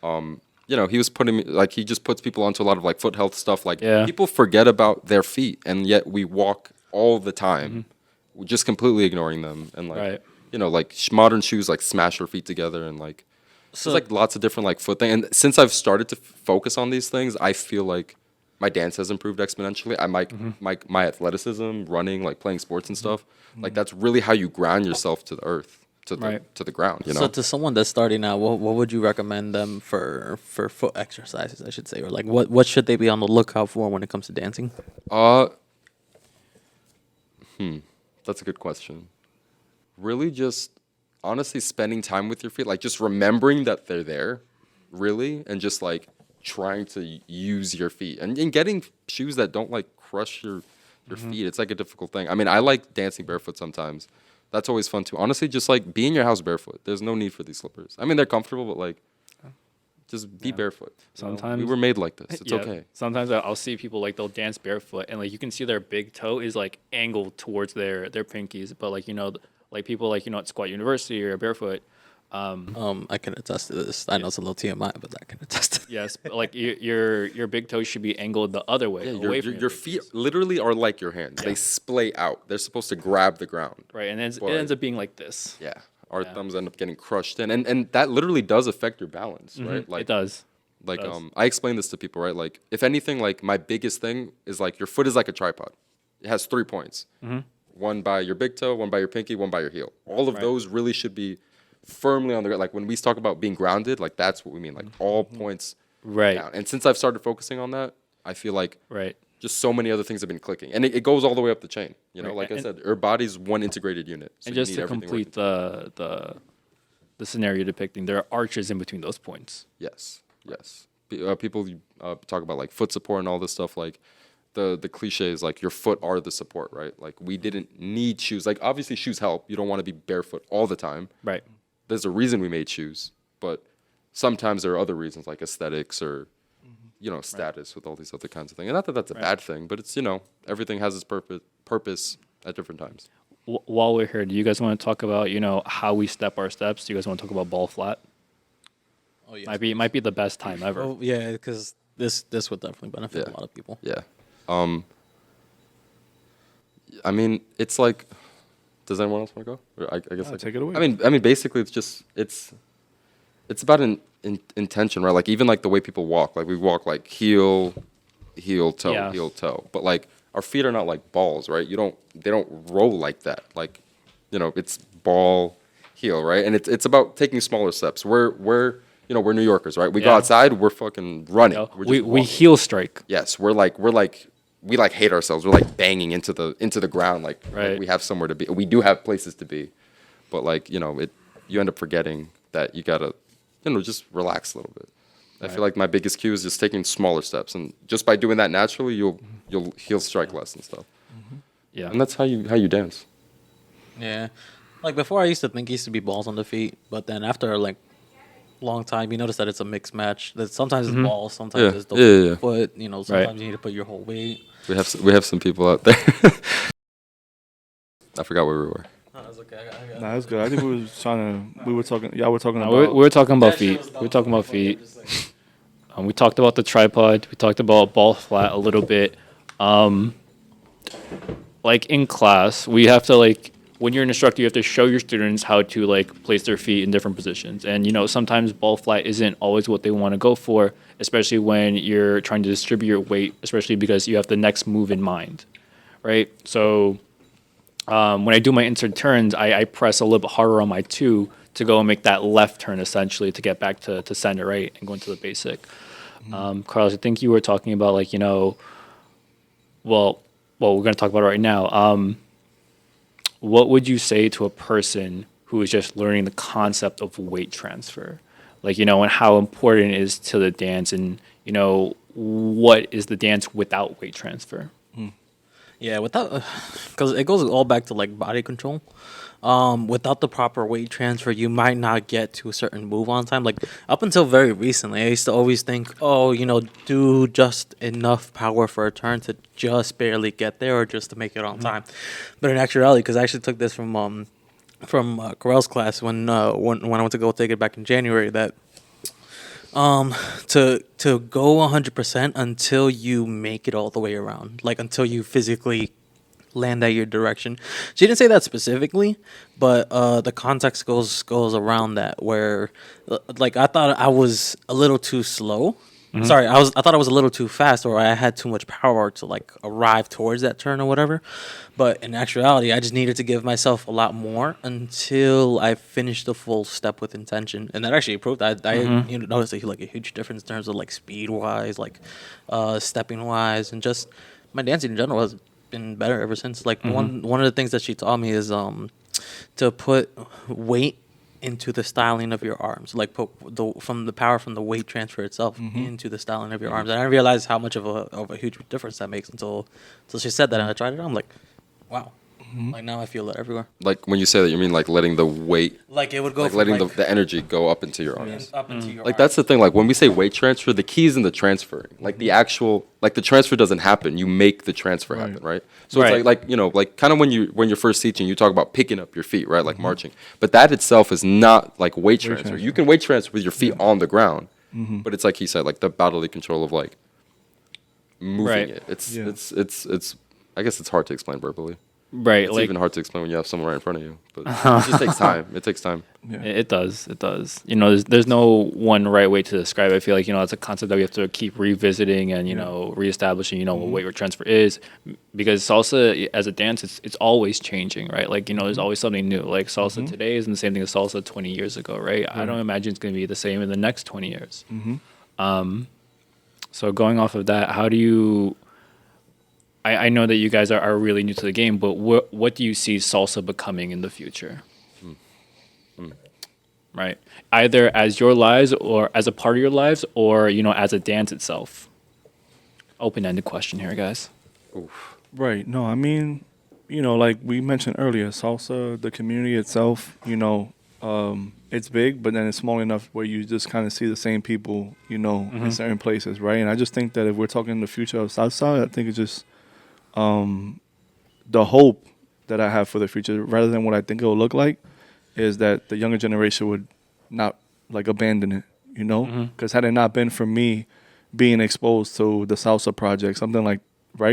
You know, he was putting me like he just puts people onto a lot of like foot health stuff. Like people forget about their feet, and yet we walk all the time, we're just completely ignoring them. And like you know, like modern shoes like smash your feet together, and like So there's like lots of different like foot things. And since I've started to focus on these things, I feel like my dance has improved exponentially. I my athleticism, running, like playing sports and stuff. Like that's really how you ground yourself to the earth, to the ground. You know. So to someone that's starting out, what would you recommend them for foot exercises? I should say, or like what should they be on the lookout for when it comes to dancing? That's a good question. Really just honestly spending time with your feet, like just remembering that they're there, really, and just like trying to use your feet and getting shoes that don't like crush your feet. It's like a difficult thing. I mean, I like dancing barefoot sometimes. That's always fun too. Honestly, just like be in your house barefoot. There's no need for these slippers. I mean, they're comfortable, but like just be barefoot. You know? Sometimes- we were made like this. It's Yeah. okay. Sometimes I'll see people like they'll dance barefoot and like you can see their big toe is like angled towards their pinkies, but like you know like people like you know at Squat University or barefoot. I can attest to this. I know it's a little TMI, but I can attest to it. Yes, but like your big toe should be angled the other way, Yeah, away your, from your your feet literally are like your hands. They splay out. They're supposed to grab the ground. right, and then But- it ends up being like this. Yeah. Our thumbs end up getting crushed in. And that literally does affect your balance, right? Like It does. Like does. I explain this to people, right? Like if anything, like my biggest thing is like your foot is like a tripod. It has 3 points. One by your big toe, one by your pinky, one by your heel. All of those really should be firmly on the ground. Like when we talk about being grounded, like that's what we mean. Like all points Right. down. And since I've started focusing on that, I feel like Right. just so many other things have been clicking. And it goes all the way up the chain. You know, Right. like I And- said, our body's one integrated unit. So And you just need to everything complete the scenario depicting, there are arches in between those points. Yes, yes. People talk about like foot support and all this stuff. Like the cliche is like your foot are the support, right? Like we didn't need shoes. Like obviously shoes help. You don't want to be barefoot all the time. Right. There's a reason we made shoes, but sometimes there are other reasons like aesthetics or status with all these other kinds of things. And not that that's a bad thing, but it's everything has its purpose at different times. While we're here, do you guys want to talk about how we step our steps? Do you guys want to talk about ball flat? Oh yeah. Might be the best time ever. Oh yeah, because this would definitely benefit a Yeah. lot of people. Yeah. I mean, it's like, does anyone else want to go? Or I guess Take it away. I mean, basically, it's about an intention, right? Like even like the way people walk, like we walk like heel, toe, Yeah. heel, toe, but like our feet are not like balls, right? They don't roll like that. Like, it's ball, heel, right? And it's about taking smaller steps. We're New Yorkers, right? We go Yeah. outside, we're fucking running. We're just We walking. heel strike. Yes, we like hate ourselves. We're like banging into the ground, like Right. we have somewhere to be. We do have places to be, but like you end up forgetting that you gotta just relax a little bit. I feel like my biggest cue is just taking smaller steps, and just by doing that naturally, you'll heel strike less and stuff. Yeah. And that's how you dance. Yeah. Like before, I used to think it used to be balls on the feet, but then after like long time, you notice that it's a mixed match. That sometimes it's balls, sometimes Yeah. it's the Yeah. foot. Sometimes you need to put your whole weight. We have some people out there. I forgot where we were. No, that's okay. Nah, that's good. I think y'all were talking No, about. we're talking about feet. We're talking about feet. We talked about the tripod. We talked about ball flat a little bit. Like in class, we have to when you're an instructor, you have to show your students how to place their feet in different positions. And sometimes ball flat isn't always what they want to go for, especially when you're trying to distribute your weight, especially because you have the next move in mind, right? So when I do my insert turns, I press a little bit harder on my 2 to go and make that left turn essentially to get back to center, right, and go into the basic. Carlos, I think you were talking about well, we're going to talk about it right now. What would you say to a person who is just learning the concept of weight transfer? And how important it is to the dance, and, what is the dance without weight transfer? Yeah, because it goes all back to body control. Without the proper weight transfer, you might not get to a certain move on time. Like up until very recently, I used to always think, do just enough power for a turn to just barely get there, or just to make it on time. But in actuality, because I actually took this from Carell's class when I went to go take it back in January, that to go 100% until you make it all the way around, until you physically land at your direction. She didn't say that specifically, but the context goes around that, where I thought I was a little too slow. Sorry, I thought I was a little too fast, or I had too much power to arrive towards that turn or whatever. But in actuality, I just needed to give myself a lot more until I finished the full step with intention, and that actually proved that I noticed a huge difference in terms of speed wise, stepping wise, and just my dancing in general has been better ever since. One of the things that she taught me is to put weight into the styling of your arms, put from the power from the weight transfer itself into the styling of your arms. And I didn't realize how much of a huge difference that makes until she said that, and I tried it out. I'm like, wow. Now I feel it everywhere. When you say that, you mean letting the weight, It would go from letting the energy go up into your arms. up into your That's the thing. When we say weight transfer, the key is in the transferring. The actual, the transfer doesn't happen. You make the transfer happen, right? So Right. it's kind of when you're first teaching, you talk about picking up your feet, right? Marching. But that itself is not weight transfer. You can weight transfer with your feet on the ground, but it's like he said, the bodily control of moving Right. it. It's I guess it's hard to explain verbally. Right. It's even hard to explain when you have someone right in front of you. But it just takes time. It takes time. It does. It does. There's no one right way to describe it. I feel like, it's a concept that we have to keep revisiting and, reestablishing, what weight transfer is. Because salsa as a dance, it's always changing, right? There's always something new. Salsa today isn't the same thing as salsa 20 years ago, right? I don't imagine it's going to be the same in the next 20 years. So going off of that, how do you... I know that you guys are really new to the game, but what do you see salsa becoming in the future? Right? Either as your lives, or as a part of your lives, or, as a dance itself. Open-ended question here, guys. Oof. Right. No, I mean, like we mentioned earlier, salsa, the community itself, it's big, but then it's small enough where you just kind of see the same people, in certain places, right? And I just think that if we're talking the future of salsa, I think it's just the hope that I have for the future, rather than what I think it will look like, is that the younger generation would not like abandon it, because had it not been for me being exposed to the salsa project, something like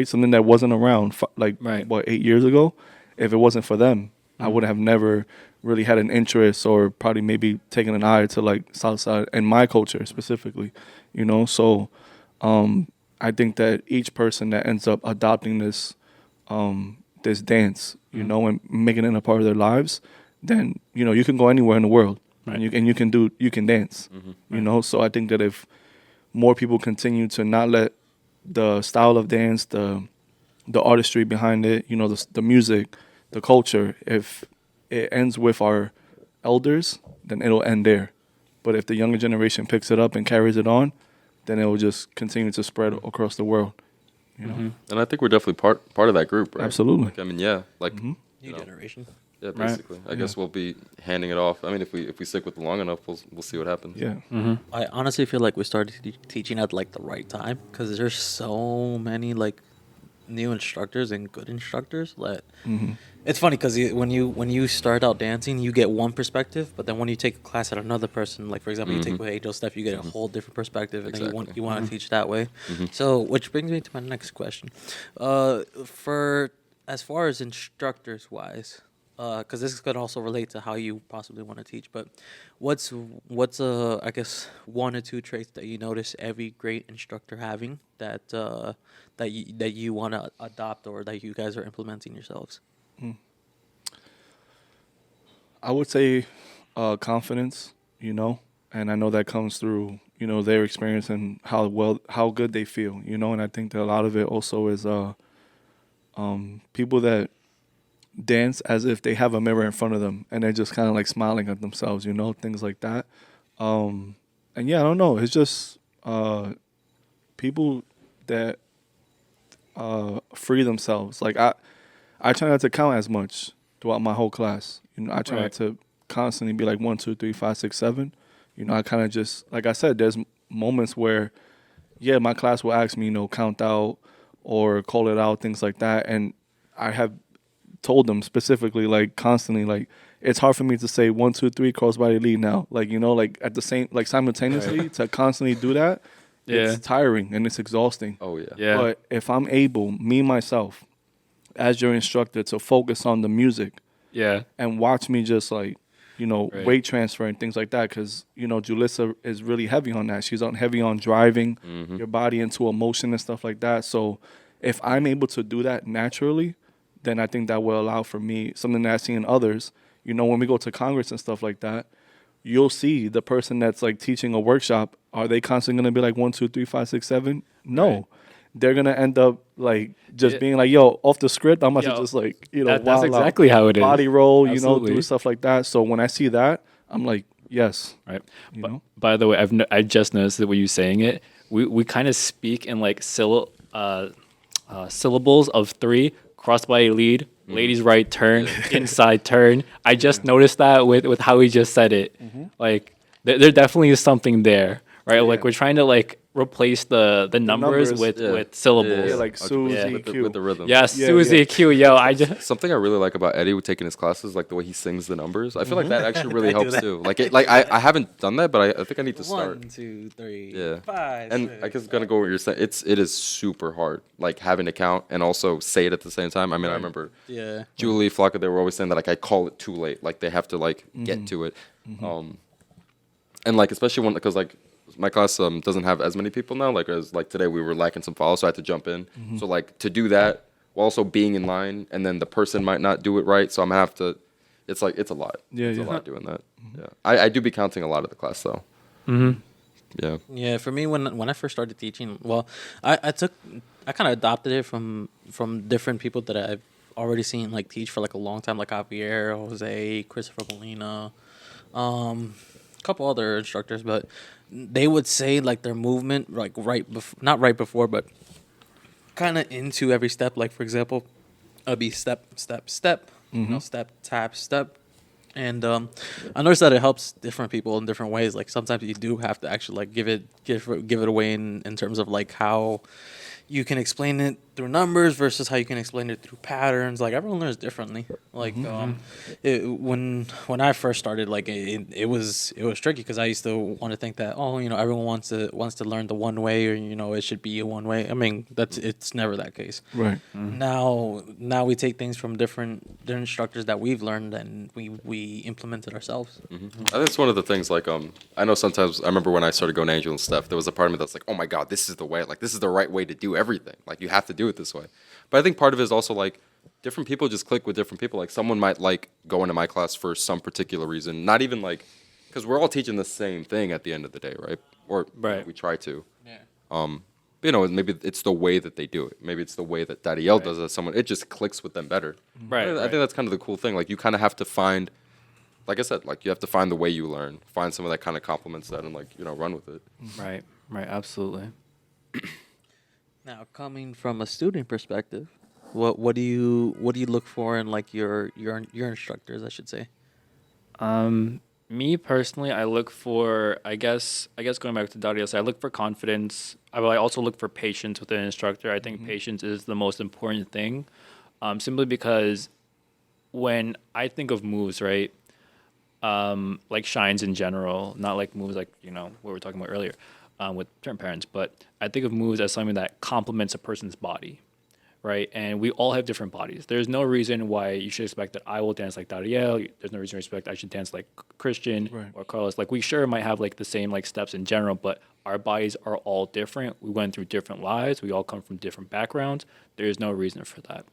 something that wasn't around Right. 8 years ago, if it wasn't for them, I would have never really had an interest or probably maybe taken an eye to like salsa and my culture specifically, So I think that each person that ends up adopting this dance, and making it a part of their lives, then you can go anywhere in the world, Right. and you can dance, So I think that if more people continue to not let the style of dance, the artistry behind it, the music, the culture, if it ends with our elders, then it'll end there. But if the younger generation picks it up and carries it on, then it will just continue to spread across the world. And I think we're definitely part of that group, right? Absolutely. Like, I mean, yeah, like New you know, generation. yeah, basically. I guess we'll be handing it off. I mean, if we stick with it long enough, we'll see what happens. Yeah. I honestly feel like we started teaching at like the right time because there's so many like new instructors and good instructors. That it's funny because when you start out dancing, you get one perspective, but then when you take a class at another person, like for example, you take with Angel Steph, you get a whole different perspective, and then you want to teach that way. So, which brings me to my next question. For as far as instructors wise, because this is going to also relate to how you possibly want to teach. But what's I guess one or two traits that you notice every great instructor having that you want to adopt or that you guys are implementing yourselves? I would say confidence, and I know that comes through, their experience and how good they feel, and I think that a lot of it also is people that dance as if they have a mirror in front of them and they're just kind of like smiling at themselves, things like that. And yeah, I don't know. It's just people that free themselves. Like I try not to count as much throughout my whole class. I try not to constantly be like 1, 2, 3, 5, 6, 7. I kind of just, like I said, there's moments where, yeah, my class will ask me, count out or call it out, things like that. And I have told them specifically, like constantly, like it's hard for me to say 1, 2, 3 crossbody lead now. Like, like at the same, like simultaneously to constantly do that. Yeah. It's tiring and it's exhausting. Oh yeah. Yeah. But if I'm able, me myself, as your instructor, to focus on the music Yeah. and watch me just like, Right. weight transfer and things like that, because Julissa is really heavy on that. She's heavy on driving your body into a motion and stuff like that. So if I'm able to do that naturally, then I think that will allow for me something that I see in others. When we go to Congress and stuff like that, you'll see the person that's like teaching a workshop. Are they constantly going to be like 1, 2, 3, 5, 6, 7? No. Right. They're going to end up like just being like, yo, off the script, I'm about to just like, that's wild exactly out, how it is. body roll, Absolutely. do stuff like that. So when I see that, I'm like, yes. Right. You know? By the way, I just noticed that when you saying it, we kind of speak in like syllables of 3: crossbody lead, ladies right turn, inside turn. I just noticed that with how he just said it. Like there definitely is something there, right? Like we're trying to like replace the numbers with syllables. Yeah, like Susie Q. with the rhythm. Yes, Yeah, Susie yeah. Q. Yo, I just Something I really like about Eddie with taking his classes, like the way he sings the numbers. I feel like that actually really I do helps that. too. Like I haven't done that, but I think I need to start. 1, 2, 3, Yeah. 5. And I guess gonna go what you're saying. It is super hard, like having to count and also say it at the same time. I mean, I remember Yeah. Julie, Flocka, they were always saying that like I call it too late. Like they have to like get to it. And like especially because like my class doesn't have as many people now. Like as like today we were lacking some files, so I had to jump in. So like to do that while also being in line, and then the person might not do it right, so I'm gonna have to. It's like it's a lot. Yeah, it's yeah. a lot doing that. Yeah, I do be counting a lot of the class though. Yeah. Yeah, for me when I first started teaching, well, I kind of adopted it from different people that I've already seen like teach for like a long time, like Javier, Jose, Christopher Molina, a couple other instructors, but they would say like their movement like not right before, but kind of into every step. Like for example, it'll be step, step, step, step, tap, step. And I noticed that it helps different people in different ways. Like sometimes you do have to actually like give it away in terms of like how you can explain it through numbers versus how you can explain it through patterns. Like everyone learns differently. Like when I first started, like it was tricky because I used to want to think that everyone wants to learn the one way, or it should be a one way. I mean it's never that case. Right. Now we take things from different instructors that we've learned and we implement it ourselves. I think it's one of the things, like, I know sometimes, I remember when I started going Angel and stuff, there was a part of me that's like, oh my God, this is the way, like, this is the right way to do everything. Like, you have to do it this way. But I think part of it is also, like, different people just click with different people. Like, someone might like going to my class for some particular reason, not even, like, because we're all teaching the same thing at the end of the day, right? Or Right. we try to. Yeah. Maybe it's the way that they do it. Maybe it's the way that Dareal does it. It just clicks with them better. Right. I think that's kind of the cool thing. Like, you kind of have to find, like I said, like, you have to find the way you learn, find some of that kind of complements that, and, like, run with it. Right. Right. Absolutely. Now, coming from a student perspective, what do you look for in like your instructors, I should say? Me personally, I look for, I guess going back to Darius, I look for confidence. I also look for patience with an instructor. I think patience is the most important thing, simply because when I think of moves, right, like shines in general, not like moves like what we were talking about earlier, with certain parents, but I think of moves as something that complements a person's body. Right, and we all have different bodies. There's no reason why you should expect that I will dance like Dareal. There's no reason to expect I should dance like Christian or Carlos. Like we sure might have like the same like steps in general, but our bodies are all different. We went through different lives. We all come from different backgrounds. There's no reason for that.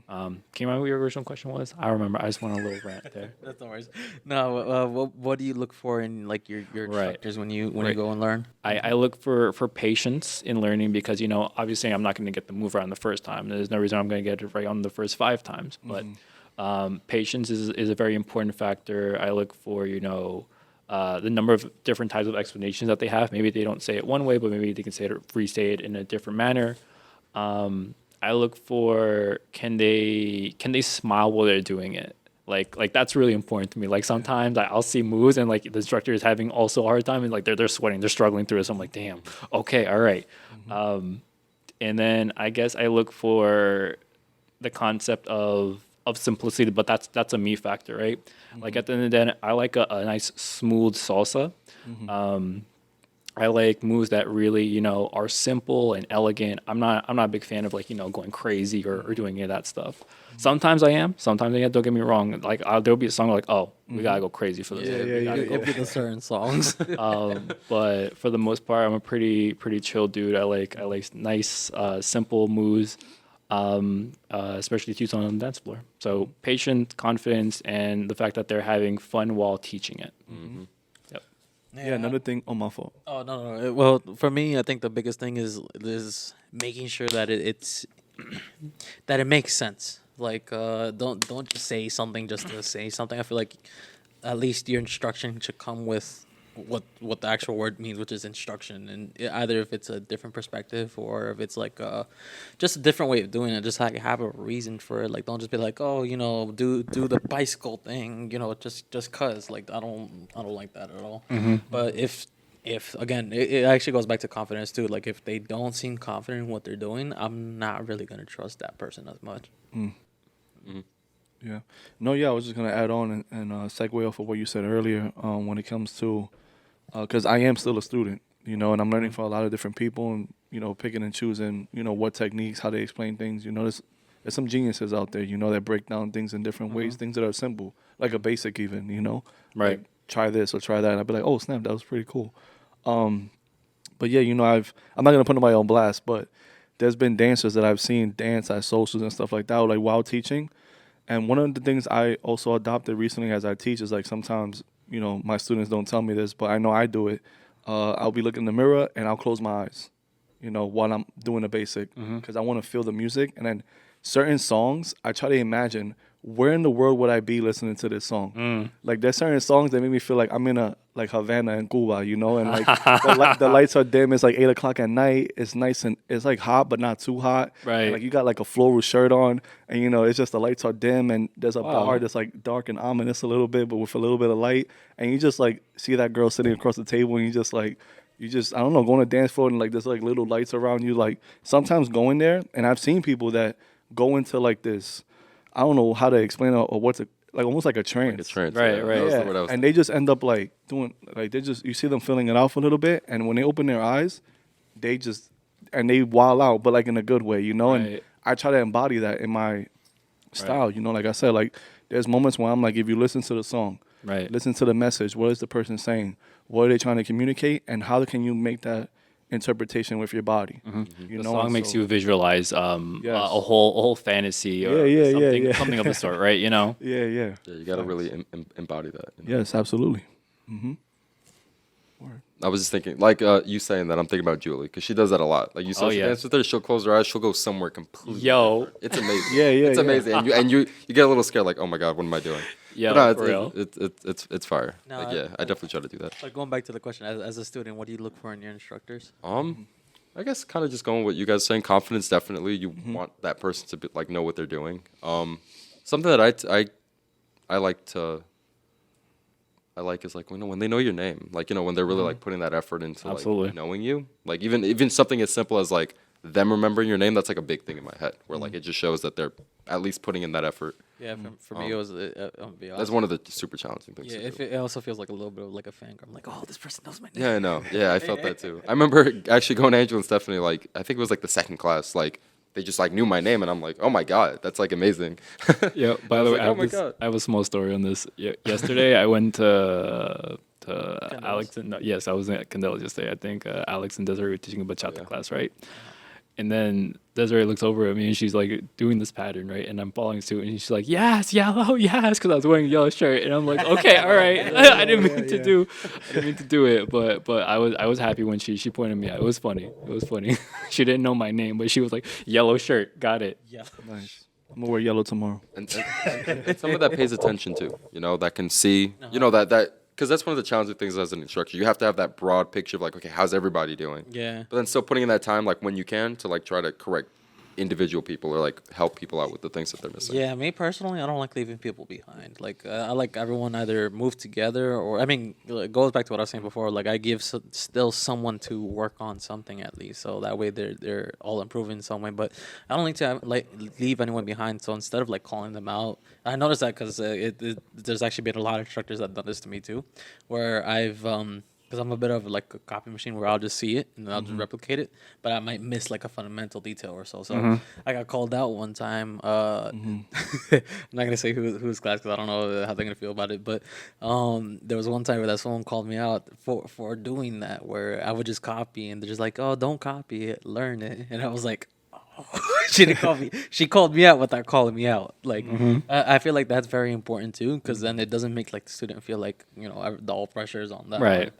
Can you remember what your original question was? I remember. I just went on a little rant there. That's no worries. No, what do you look for in like your instructors when you go and learn? I look for patience in learning because, obviously I'm not going to get the move right on the first time. There's no reason I'm going to get it right on the first 5 times. But patience is a very important factor. I look for, the number of different types of explanations that they have. Maybe they don't say it one way, but maybe they can restate it in a different manner. I look for can they smile while they're doing it. Like that's really important to me. Like sometimes I'll see moves and like the instructor is having also a hard time and like they're sweating, they're struggling through it. So I'm like, damn, okay, all right. And then I guess I look for the concept of simplicity, but that's a me factor, right? Like at the end of the day, I like a nice smooth salsa. I like moves that really, are simple and elegant. I'm not a big fan of like, going crazy or doing any of that stuff. Sometimes I am. Sometimes I am. Don't get me wrong. Like there'll be a song like, oh, we gotta go crazy for this. It'll be the certain songs. But for the most part, I'm a pretty chill dude. I like nice, simple moves, especially to use on the dance floor. So patience, confidence, and the fact that they're having fun while teaching it. Yeah, another thing. Oh, my fault. Oh no. Well, for me, I think the biggest thing is making sure that it's that it makes sense. Like, don't just say something just to say something. I feel like at least your instruction should come with what the actual word means, which is instruction, and either if it's a different perspective or if it's like just a different way of doing it. Just like have a reason for it. Like don't just be like, oh, do the bicycle thing, just cause. Like I don't like that at all. But if again, it actually goes back to confidence too. Like if they don't seem confident in what they're doing, I'm not really gonna trust that person as much. Yeah. No, I was just going to add on and segue off of what you said earlier when it comes to, because I am still a student, and I'm learning from a lot of different people and, picking and choosing, what techniques, how they explain things. There's some geniuses out there, that break down things in different ways, things that are simple, like a basic even, Right. Like, try this or try that. And I'd be like, oh, snap, that was pretty cool. But yeah, I'm not going to put nobody on blast, but there's been dancers that I've seen dance at socials and stuff like that, like while teaching. And one of the things I also adopted recently as I teach is like sometimes, my students don't tell me this, but I know I do it. I'll be looking in the mirror and I'll close my eyes, while I'm doing the basic because I want to feel the music. And then certain songs, I try to imagine where in the world would I be listening to this song? Like there's certain songs that make me feel like I'm in a like Havana in Cuba, you know, and like the lights are dim. It's like 8 o'clock at night. It's nice and it's like hot, but not too hot. Right. And, like you got like a floral shirt on, and you know it's just the lights are dim, and there's a Wow. bar that's like dark and ominous a little bit, but with a little bit of light, and you just like see that girl sitting across the table, and you just I don't know, go on a dance floor and like there's like little lights around you. Like sometimes going there, and I've seen people that go into like this. I don't know how to explain it or what's it like, almost like a trance. It's trans. Right, yeah, right. That was the word I was And they just end up like doing like they just you see them filling it out for a little bit, and when they open their eyes, they just and they wild out, but like in a good way, you know. And Right. I try to embody that in my style, you know. Like I said, like there's moments where I'm like, if you listen to the song, Right. listen to the message, what is the person saying, what are they trying to communicate, and how can you make that interpretation with your body? You The know, song and makes so- you visualize Yes. a whole fantasy or Yeah, something yeah. something of the sort, right? You know. Yeah. Yeah, you got to really embody that. You know? Yes, absolutely. I was just thinking, like you saying that, I'm thinking about Julie because she does that a lot. Like you saw Oh, she yeah. dance with her, she'll close her eyes, she'll go somewhere completely. Yo. different. It's amazing. Yeah, it's yeah. amazing. And you get a little scared, like, oh my god, what am I doing? Yeah, But for real. it's fire. No, like, yeah, I definitely try to do that. Like going back to the question, as a student, what do you look for in your instructors? I guess kind of just going with what you guys saying. Confidence, definitely. You want that person to be, like know what they're doing. Something that I like to. I like is like when they know your name, like when they're really like putting that effort into Absolutely. like knowing you, like even something as simple as like them remembering your name. That's like a big thing in my head, where like it just shows that they're at least putting in that effort. Yeah, for me it was. That's one of the super challenging things. Yeah, to do. it also feels like a little bit of like a fangirl. I'm like, oh, this person knows my name. Yeah, I know. Yeah, I felt that too. I remember actually going to Angel and Stephanie, like, I think it was like the second class, like, they just like knew my name, and I'm like, oh my God, that's like amazing. Yeah. By the way, like, I oh have, my this, God. I have a small story on this. Yesterday, I went to Alex and yes, I was at Candela's yesterday. I think Alex and Desiree were teaching a bachata class, right? And then Desiree looks over at me and she's like doing this pattern, right? And I'm following suit, and she's like, "Yes, yellow, yes," because I was wearing a yellow shirt, and I'm like, "Okay, all right." I didn't mean to do it, but I was happy when she pointed me out. It was funny. She didn't know my name, but she was like, "Yellow shirt, got it." Yeah. Nice. I'm gonna wear yellow tomorrow. and someone that pays attention to, that can see, that because that's one of the challenging things as an instructor. You have to have that broad picture of like, okay, how's everybody doing? Yeah. But then still putting in that time, like when you can, to like try to correct individual people or like help people out with the things that they're missing. Yeah, me personally, I don't like leaving people behind. Like, I like everyone either move together or, I mean, it goes back to what I was saying before. Like, I give still someone to work on something at least, so that way they're all improving in some way. But I don't like to leave anyone behind. So instead of like calling them out, I noticed that because there's actually been a lot of instructors that done this to me too, where I've because I'm a bit of like a copy machine where I'll just see it and then I'll just replicate it, but I might miss like a fundamental detail or so. So I got called out one time. I'm not gonna say whose class because I don't know how they're gonna feel about it. But there was one time where that someone called me out for doing that, where I would just copy and they're just like, "Oh, don't copy it, learn it," and I was like. She didn't call me. She called me out without calling me out. Like, I feel like that's very important too, because then it doesn't make like the student feel like all pressure is on them. Right.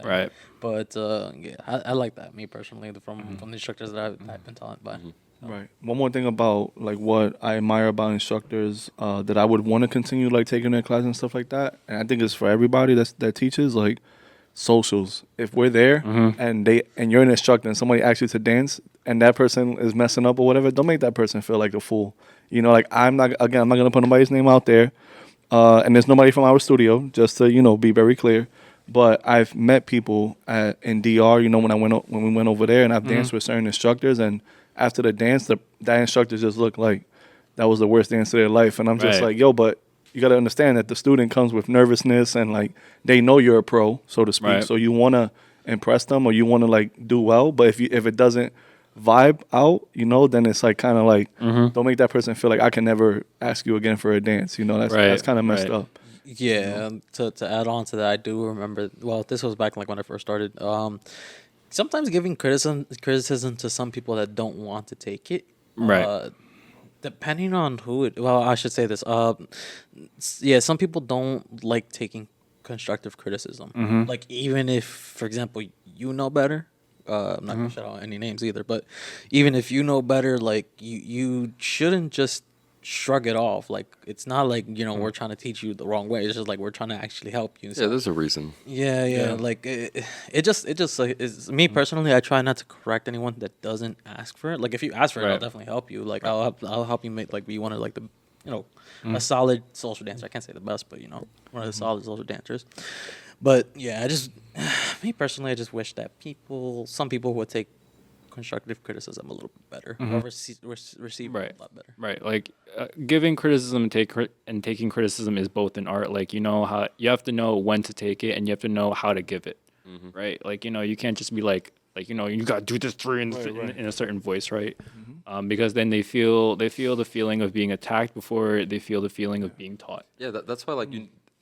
But yeah, I like that. Me personally, from the instructors that I've been taught by. Right. One more thing about like what I admire about instructors that I would want to continue like taking their class and stuff like that, and I think it's for everybody that teaches like socials. If we're there and you're an instructor and somebody asks you to dance and that person is messing up or whatever, don't make that person feel like a fool. Like I'm not gonna put nobody's name out there, and there's nobody from our studio, just to be very clear. But I've met people in DR, when we went over there, and I've danced with certain instructors, and after the dance, that instructor just looked like that was the worst dance of their life, and I'm just like, yo, but you got to understand that the student comes with nervousness and like they know you're a pro, so to speak. Right. So you want to impress them or you want to like do well. But if it doesn't vibe out, then it's like kind of like don't make that person feel like I can never ask you again for a dance. That's kind of messed up. Yeah. To add on to that, I do remember. Well, this was back like when I first started. Sometimes giving criticism to some people that don't want to take it. Right. Depending on who it, well, I should say this. Yeah, some people don't like taking constructive criticism. Like even if, for example, you know better. I'm not gonna shout out any names either, but even if you know better, like you shouldn't just shrug it off. Like it's not like we're trying to teach you the wrong way. It's just like we're trying to actually help you. Yeah, there's a reason. Yeah. Like it just like, is me personally. I try not to correct anyone that doesn't ask for it. Like if you ask for it, I'll definitely help you. Like I'll help you make like be one of like the a solid social dancer. I can't say the best, but one of the solid social dancers. But yeah, I just me personally, I just wish that some people would take constructive criticism a little bit better, or receive it a lot better. Right. Like giving criticism and taking criticism is both an art. Like how you have to know when to take it and you have to know how to give it. Right. Like you can't just be like you got to do this in a certain voice, right? Because then they feel the feeling of being attacked before they feel the feeling of being taught. Yeah, that's why like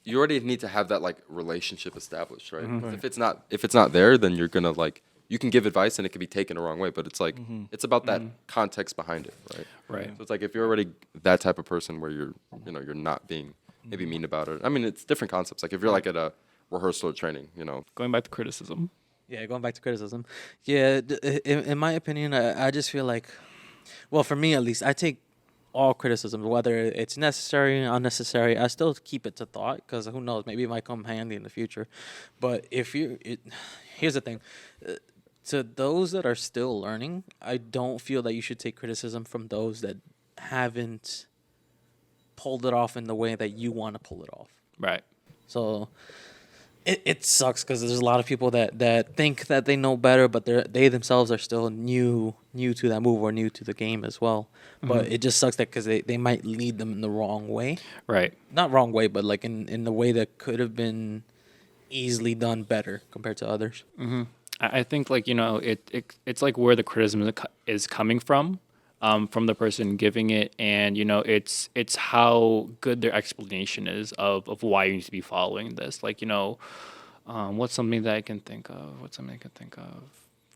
you already need to have that like relationship established, right? If it's not there, then you're gonna like you can give advice and it can be taken the wrong way, but it's like it's about that context behind it, right? Right. So it's like if you're already that type of person where you're you're not being maybe mean about it. I mean, it's different concepts. Like if you're like at a rehearsal or training, Going back to criticism. Yeah, going back to criticism. Yeah, in my opinion, I just feel like, well, for me at least, I take all criticism, whether it's necessary, unnecessary. I still keep it to thought because who knows, maybe it might come handy in the future. But here's the thing. To those that are still learning, I don't feel that you should take criticism from those that haven't pulled it off in the way that you want to pull it off. Right. So it sucks because there's a lot of people that think that they know better, but they themselves are still new to that move or new to the game as well. But it just sucks that because they might lead them in the wrong way. Right. Not wrong way, but like in the way that could have been easily done better compared to others. I think like it's like where the criticism is coming from the person giving it, and it's how good their explanation is of why you need to be following this. Like what's something that I can think of?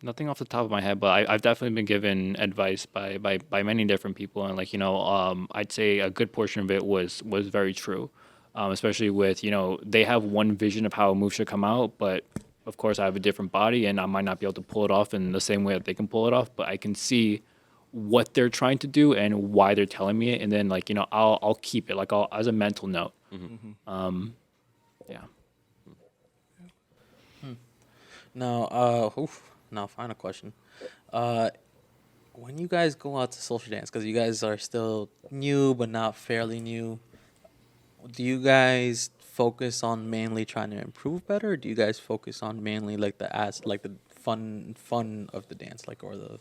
Nothing off the top of my head, but I've definitely been given advice by many different people, and like I'd say a good portion of it was very true, especially with they have one vision of how a move should come out, but of course I have a different body and I might not be able to pull it off in the same way that they can pull it off, but I can see what they're trying to do and why they're telling me it, and then like I'll keep it like as a mental note. Yeah. Now final question. When you guys go out to social dance, because you guys are still new but not fairly new, do you guys focus on mainly trying to improve better, or do you guys focus on mainly like the fun of the dance, like, or the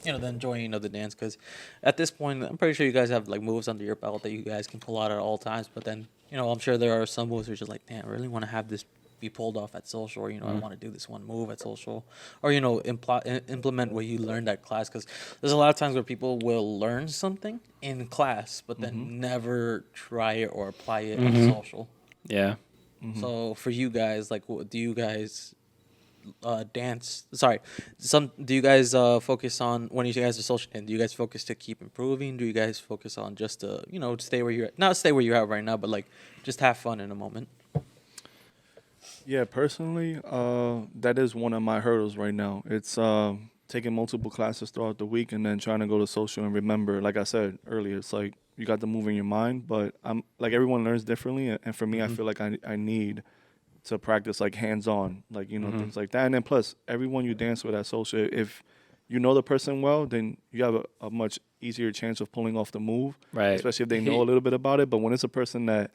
the enjoying of the dance? Because at this point, I'm pretty sure you guys have like moves under your belt that you guys can pull out at all times. But then I'm sure there are some moves where you're just like, damn, I really want to have this be pulled off at social, or I want to do this one move at social, or implement what you learned at class. Because there's a lot of times where people will learn something in class, but then never try it or apply it at social. Yeah. So for you guys, like, do you guys dance? Sorry, do you guys focus on when you guys are social? And do you guys focus to keep improving? Do you guys focus on just to stay where you're not stay where you're at right now, but like just have fun in a moment? Yeah, personally, that is one of my hurdles right now. It's taking multiple classes throughout the week and then trying to go to social and remember. Like I said earlier, it's like you got the move in your mind, but I'm like everyone learns differently, and for me, I feel like I need to practice like hands-on, like things like that. And then plus, everyone you dance with at social, if you know the person well, then you have a much easier chance of pulling off the move, right? Especially if they know a little bit about it. But when it's a person that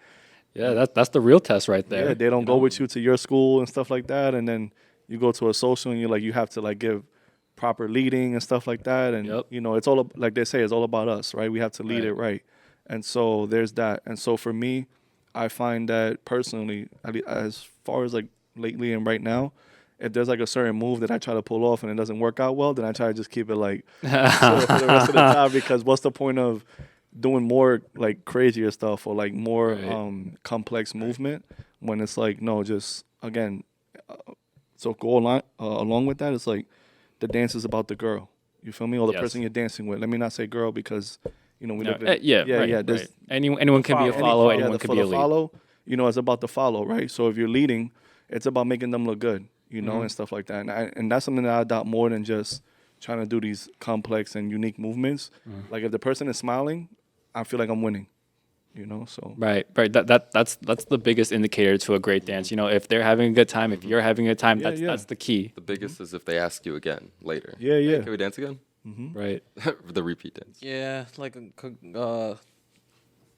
that's the real test right there. Yeah, they don't go with you to your school and stuff like that, and then you go to a social and you have to like give proper leading and stuff like that, and it's all like they say, it's all about us, right? We have to lead it right, and so there's that. And so for me, I find that personally, as far as like lately and right now, if there's like a certain move that I try to pull off and it doesn't work out well, then I try to just keep it like for the rest of the time, because what's the point of doing more like crazier stuff or like more complex movement when it's like, no, just again, so go along with that. It's like the dance is about the girl. You feel me? Or the person you're dancing with. Let me not say girl because we live in right. Anyone can be a follow. Anyone can be a lead. Follow. It's about the follow, right? So if you're leading, it's about making them look good, and stuff like that. And that's something that I adopt more than just trying to do these complex and unique movements. Like if the person is smiling, I feel like I'm winning. So Right. That's the biggest indicator to a great dance. If they're having a good time, if you're having a good time, that's the key. The biggest is if they ask you again later. Yeah, Hey, yeah. can we dance again? Right. The repeat dance. Yeah, like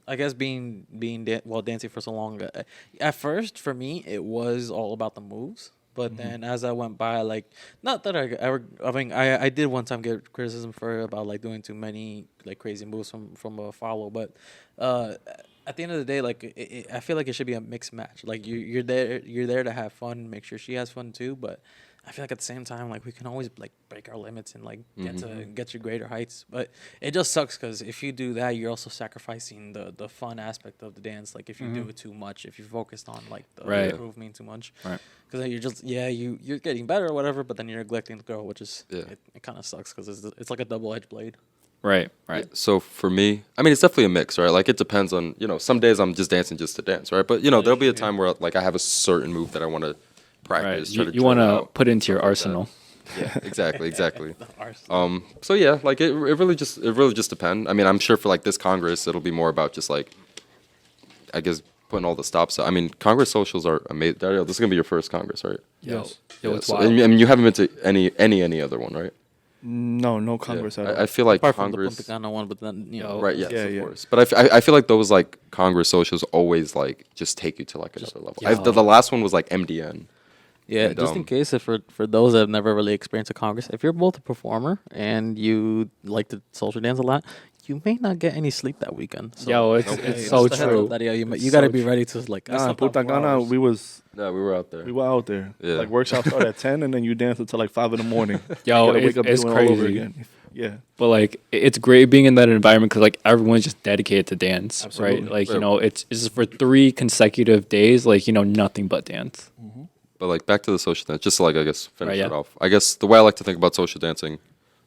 I guess dancing for so long. At first, for me, it was all about the moves. But then as I went by, like, not that I ever, I mean, I did one time get criticism for about like doing too many like crazy moves from a follow. But at the end of the day, like, I feel like it should be a mixed match. Like you're there to have fun, make sure she has fun too. But I feel like at the same time, like, we can always like break our limits and like get to greater heights. But it just sucks because if you do that, you're also sacrificing the fun aspect of the dance. Like if you do it too much, if you're focused on like the improvement too much, Right. because then you're just you're getting better or whatever, but then you're neglecting the girl, which is it kind of sucks because it's like a double-edged blade. Right. Yeah, so for me, I mean, it's definitely a mix, right? Like, it depends on, some days I'm just dancing just to dance, right? But, there'll be a time where, like, I have a certain move that I want to practice. Right. You want to put into your arsenal. Yeah, exactly. Arsenal. So yeah, like, it really just depends. I mean, I'm sure for, like, this Congress, it'll be more about just, like, I guess, putting all the stops out. I mean, Congress socials are amazing. Dareal, this is going to be your first Congress, right? Yes. Yo, Yeah, it's so, wild. and, I mean, you haven't been to any other one, right? No Congress at all. I feel like Apart Congress. from the Punta one, but then Right, yes, Yeah, of yeah. course. But I feel like those, like, Congress socials always, like, just take you to, like, another level. yeah. The last one was, like, MDN. Yeah, And, just in case, if for those that have never really experienced a Congress, if you're both a performer and you like to social dance a lot, you may not get any sleep that weekend. So, Yo, it's so just a heads true. up that, you It's got to so be true. ready to like. I slept out Punta 4 Cana, hours. we were out there. out there. Yeah. Like, workshop started at 10, and then you dance until like 5 in the morning. Yo, You gotta wake up it's doing it all over crazy. again. Yeah. But like, it's great being in that environment because like everyone's just dedicated to dance, Absolutely. right? Like, Right. it's just for 3 consecutive days, like, nothing but dance. But, like, back to the social dance, just to, like, I guess, finish Right, yeah. it off. I guess the way I like to think about social dancing,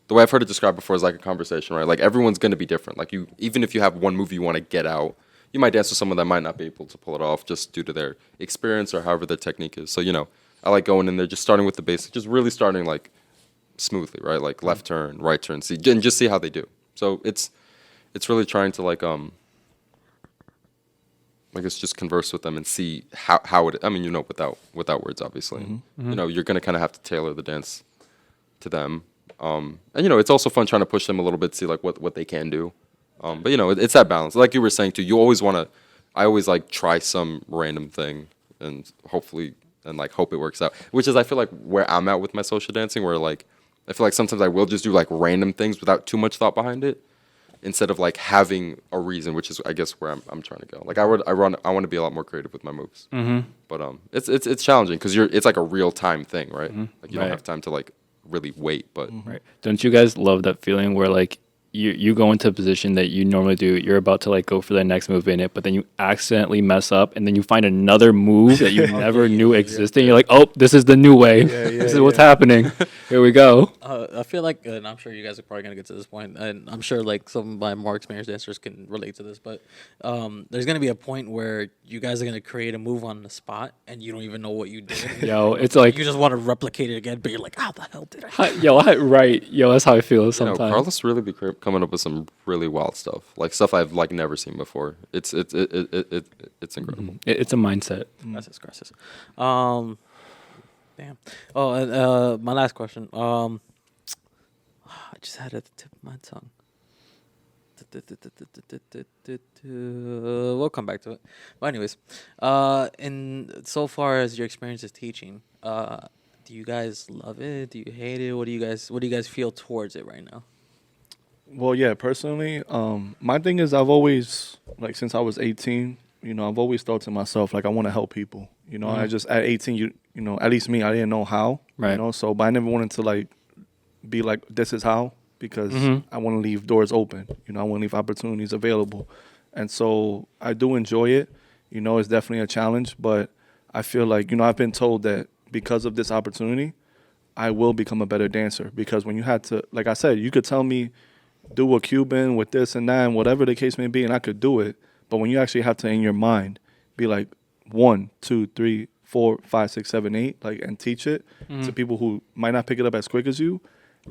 the way I've heard it described before is like a conversation, right? Like, everyone's going to be different. Like, even if you have one move you want to get out, you might dance with someone that might not be able to pull it off just due to their experience or however their technique is. So, I like going in there, just starting with the basics, just really starting, like, smoothly, right? Like, left turn, right turn, and just see how they do. So, it's really trying to, like, I guess just converse with them and see how it. I mean, without words, obviously. You're gonna kind of have to tailor the dance to them. And it's also fun trying to push them a little bit, see like what they can do. But it's that balance. Like you were saying too, you always want to. I always like try some random thing and hopefully like hope it works out. Which is I feel like where I'm at with my social dancing, where like I feel like sometimes I will just do like random things without too much thought behind it, instead of like having a reason, which is I guess where I'm trying to go. Like I want to be a lot more creative with my moves. But it's challenging because it's like a real time thing, right? Like you don't Right. have time to like really wait. But Right. Don't you guys love that feeling where like you go into a position that you normally do, you're about to like go for the next move in it, but then you accidentally mess up and then you find another move that you never knew existed. You're like, oh, this is the new way. This is what's happening. Here we go. I feel like, and I'm sure you guys are probably gonna get to this point, and I'm sure like some of my more experienced dancers can relate to this. But there's gonna be a point where you guys are gonna create a move on the spot, and you don't even know what you did. Yo, it's like, You just want to replicate it again, but you're like, how the hell did I? right. Yo, that's how I feel sometimes. Carlos really be coming up with some really wild stuff, like stuff I've like never seen before. It's incredible. It's a mindset. Gracias. Damn. Oh, and my last question. I just had it at the tip of my tongue. We'll come back to it. But anyways, and so far as your experience is teaching, do you guys love it? Do you hate it? What do you guys feel towards it right now? Well, yeah, personally, my thing is I've always, like, since I was 18, I've always thought to myself, like, I want to help people. I just, at 18, at least me, I didn't know how, Right. So, but I never wanted to, like, be like, this is how, because I want to leave doors open. I want to leave opportunities available. And so I do enjoy it. It's definitely a challenge, but I feel like, I've been told that because of this opportunity, I will become a better dancer. Because when you had to, like I said, you could tell me, do a Cuban with this and that and whatever the case may be, and I could do it. But when you actually have to, in your mind, be like 1, 2, 3, 4, 5, 6, 7, 8, like, and teach it to people who might not pick it up as quick as you,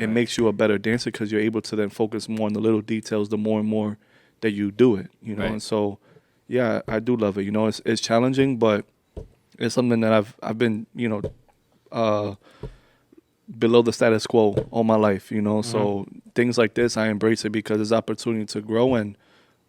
it makes you a better dancer because you're able to then focus more on the little details, the more and more that you do it, you know. Right. And so, yeah, I do love it. You know, it's challenging, but it's something that I've been, you know, below the status quo all my life, you know. So things like this, I embrace it because it's opportunity to grow. And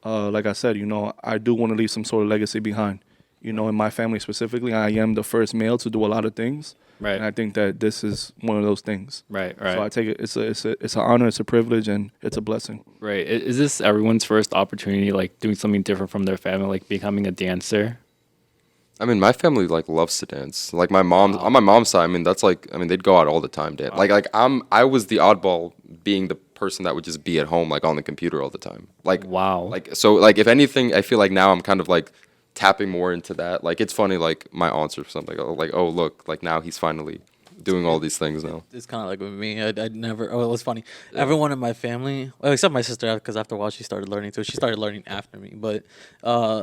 like I said, you know, I do want to leave some sort of legacy behind. You know, in my family specifically, I am the first male to do a lot of things. Right. And I think that this is one of those things. Right. So I take it. It's an honor. It's a privilege, and it's a blessing. Right. Is this everyone's first opportunity, like doing something different from their family, like becoming a dancer? I mean, my family like loves to dance. Like my mom, on my mom's side, I mean, that's like, I mean, they'd go out all the time, dance. I was the oddball, being the person that would just be at home, like on the computer all the time. Like, Wow. like so, like if anything, I feel like now I'm kind of like tapping more into that. Like it's funny, like my aunts or something, like, oh look, like now he's finally doing all these things now. It's kind of like with me. I never. Oh, it was funny. Everyone in my family, well, except my sister, because after a while she started learning too. She started learning after me. But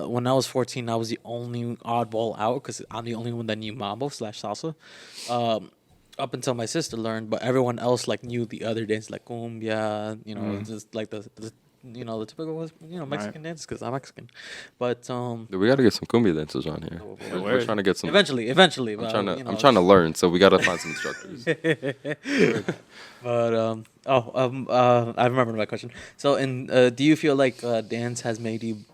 when I was 14, I was the only oddball out because I'm the only one that knew Mambo / Salsa. Up until my sister learned, but everyone else like knew the other dances like cumbia. You know, just like the the typical Mexican dance because I'm Mexican. But Dude, we gotta get some cumbia dancers on here. We're trying to get some. eventually. I'm trying to learn, so we gotta find some instructors. But I remember my question. So, do you feel like dance has made you,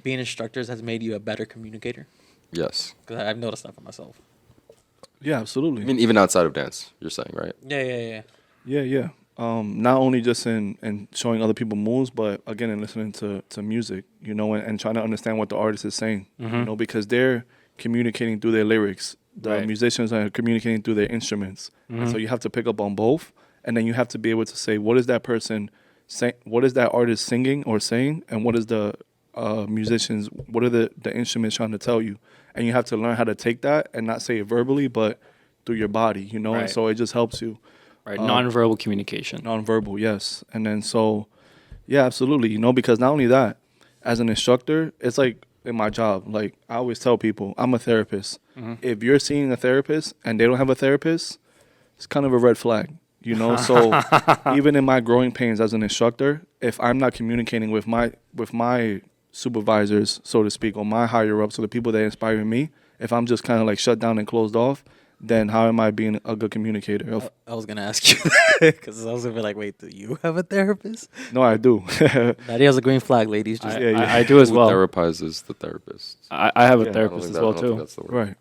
being instructors has made you a better communicator? Yes. Because I've noticed that for myself. Yeah, absolutely. I mean, even outside of dance, you're saying, right? Yeah. Yeah. Not only just in showing other people moves, but again in listening to music, you know, and trying to understand what the artist is saying, you know, because they're communicating through their lyrics. The Right. musicians are communicating through their instruments. And so you have to pick up on both, and then you have to be able to say, what is that person saying? What is that artist singing or saying? And what is the musicians, what are the instruments trying to tell you? And you have to learn how to take that and not say it verbally, but through your body, you know? And Right. so it just helps you. Right. Nonverbal communication. Nonverbal, yes. And then so, yeah, absolutely. You know, because not only that, as an instructor, it's like in my job, like I always tell people, I'm a therapist. If you're seeing a therapist and they don't have a therapist, it's kind of a red flag, you know? So even in my growing pains as an instructor, if I'm not communicating with my supervisors, so to speak, or my higher ups, or the people that inspire me, if I'm just kind of like shut down and closed off, then how am I being a good communicator? I was gonna ask you that because I was gonna be like, wait, do you have a therapist? No, I do. Daddy has a green flag, ladies. Just I do as Who well. therapizes the therapist? I have a Yeah. I don't therapist think as that- well I don't think too. that's the word. Right.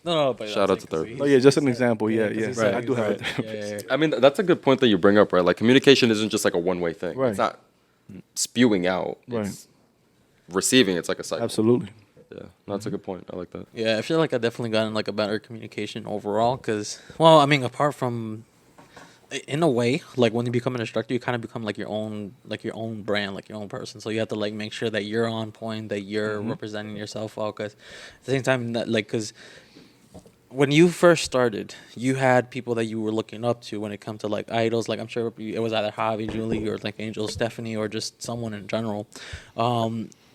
no. But Shout out to that's like, therapist. Oh, yeah, just an example. Yeah, 'cause yeah. he said I do have a right. therapist. I mean, that's a good point that you bring up, right? Like communication isn't just like a one-way thing. Right. It's not spewing out. Right. It's receiving. It's like a cycle. Absolutely. Yeah, no, that's a good point. I like that. Yeah, I feel like I've definitely gotten like a better communication overall. Because, well, I mean, apart from, in a way, like when you become an instructor, you kind of become like your own brand, like your own person. So you have to like make sure that you're on point, that you're representing yourself well. Because at the same time, that like because when you first started, you had people that you were looking up to when it comes to like idols. Like I'm sure it was either Javi, Julie, or like Angel, Stephanie, or just someone in general.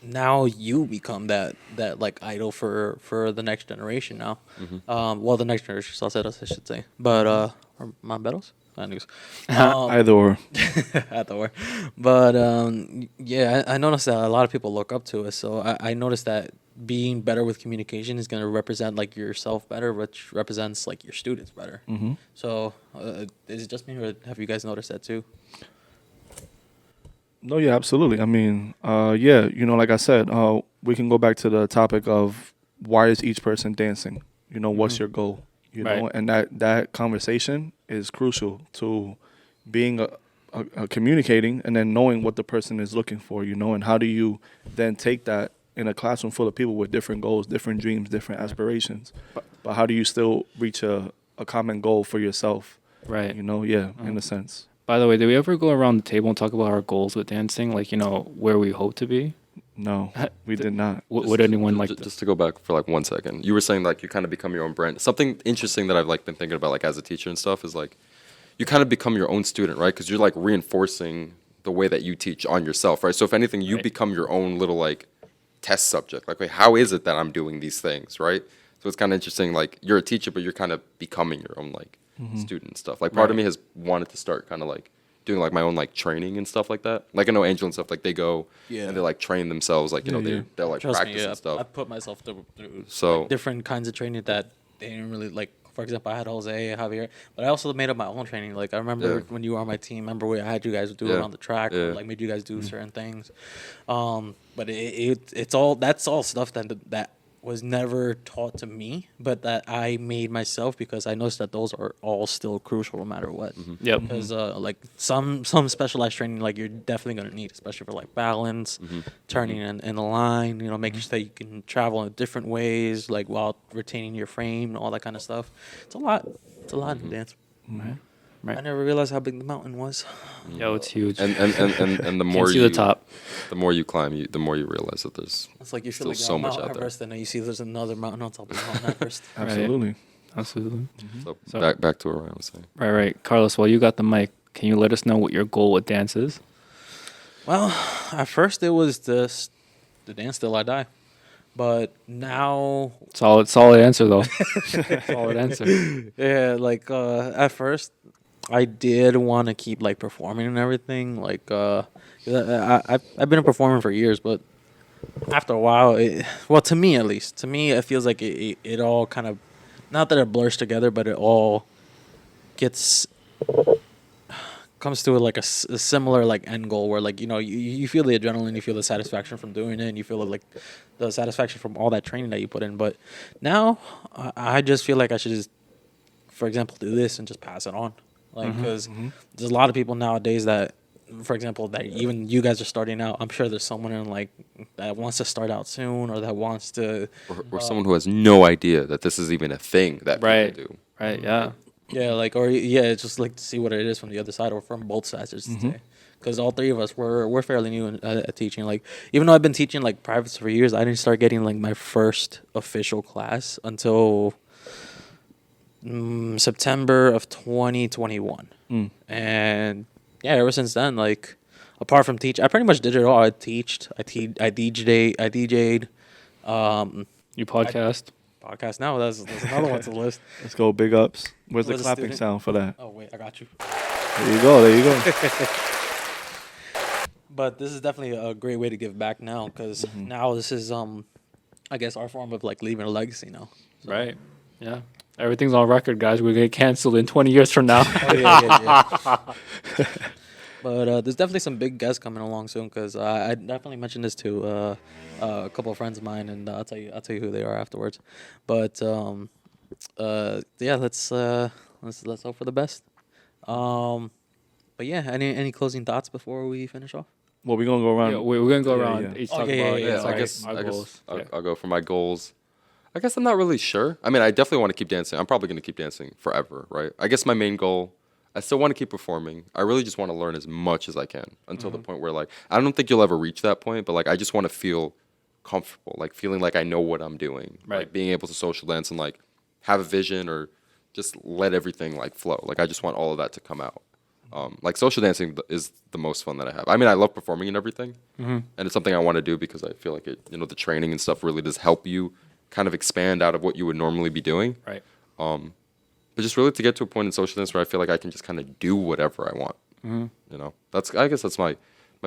Now you become that like idol for the next generation now. Well, the next generation, Salsa, I should say, but or Mamberos. Either or. Either or. But yeah, I noticed that a lot of people look up to us. So I noticed that being better with communication is going to represent like yourself better, which represents like your students better. So is it just me, or have you guys noticed that too? No, yeah, absolutely. I mean, yeah, you know, like I said, we can go back to the topic of why is each person dancing? You know, what's your goal? You know, Right. and that conversation is crucial to being a communicating and then knowing what the person is looking for. You know, and how do you then take that in a classroom full of people with different goals, different dreams, different aspirations, but how do you still reach a common goal for yourself? Right. You know, yeah, in a sense. By the way, did we ever go around the table and talk about our goals with dancing? Like, you know, where we hope to be? No, we did not. Would anyone like Just to go back for like 1 second, you were saying like you kind of become your own brand. Something interesting that I've like been thinking about like as a teacher and stuff is like you kind of become your own student, right? Because you're like reinforcing the way that you teach on yourself, right? So if anything, you Right. become your own little like test subject. Like, wait, how is it that I'm doing these things, right? So it's kind of interesting. Like you're a teacher, but you're kind of becoming your own like student and stuff. Like part of Right. me has wanted to start kind of like doing like my own like training and stuff like that. Like I know Angel and stuff, like they go and they like train themselves, like you know they'll like Trust practice me, and stuff. I put myself through So- like, different kinds of training that they didn't really like. For example, I had Jose, Javier, but I also made up my own training. Like I remember when you were on my team, I had you guys do it on the track, or like made you guys do certain things. But it's all that's all stuff that was never taught to me, but that I made myself because I noticed that those are all still crucial no matter what. Yep. Because like some specialized training, like you're definitely gonna need, especially for like balance, turning in the line. You know, making sure that you can travel in different ways, like while retaining your frame and all that kind of stuff. It's a lot. It's a lot in dance. Right. I never realized how big the mountain was. Yo, it's huge. And the more Can't see you the top. the more you climb, the more you realize that there's It's like you feel still like you're so on much Mount out there. Everest, and then you see there's another mountain on top of Mount Everest. Absolutely. Absolutely. So back to what Ryan was saying. Right. Carlos, while you got the mic, can you let us know what your goal with dance is? Well, at first it was this, the dance till I die, but now, Solid answer though. Solid answer. yeah, like at first, I did want to keep like performing and everything. Like, 'cause I've been a performer for years, but after a while, well, to me at least, it feels like it all kind of, not that it blurs together, but it all comes to like a similar like end goal where like you feel the adrenaline, you feel the satisfaction from doing it, and you feel like the satisfaction from all that training that you put in. But now I just feel like I should just, for example, do this and just pass it on, like because there's a lot of people nowadays that, for example, that even you guys are starting out. I'm sure there's someone in like that wants to start out soon, or that wants to, Or someone who has no idea that this is even a thing that people do. Right. Yeah. yeah, like, or yeah, it's just like to see what it is from the other side or from both sides, just to say. Because all three of us we're fairly new at teaching. Like, even though I've been teaching like privates for years, I didn't start getting like my first official class until September of 2021. And yeah, ever since then, like, apart from teach, I pretty much did it all. I DJ'd. You podcast. Podcast now. That's another one to the list. Let's go. Big ups. Where's the Was a clapping student. sound for that? Oh wait, I got you. There you go. There you go. But this is definitely a great way to give back now, because now this is I guess our form of like leaving a legacy now. So. Right. Yeah. Everything's on record, guys. We're gonna get canceled in 20 years from now. Oh, yeah. But there's definitely some big guests coming along soon, because I definitely mentioned this to a couple of friends of mine, and I'll tell you who they are afterwards. But yeah, let's hope for the best. But yeah, any closing thoughts before we finish off? Well, we're gonna go around. Yeah, we're gonna go Yeah, around. yeah. Each Oh, talk yeah, about yeah, yeah. I Right. guess our goals. Yeah. I'll go for my goals. I guess I'm not really sure. I mean, I definitely want to keep dancing. I'm probably going to keep dancing forever, right? I guess my main goal, I still want to keep performing. I really just want to learn as much as I can until the point where, like, I don't think you'll ever reach that point, but, like, I just want to feel comfortable, like, feeling like I know what I'm doing. Right. Like, being able to social dance and, like, have a vision or just let everything, like, flow. Like, I just want all of that to come out. Like, social dancing is the most fun that I have. I mean, I love performing and everything, and it's something I want to do because I feel like it, the training and stuff really does help you kind of expand out of what you would normally be doing. Right. But just really to get to a point in social dance where I feel like I can just kind of do whatever I want. I guess that's my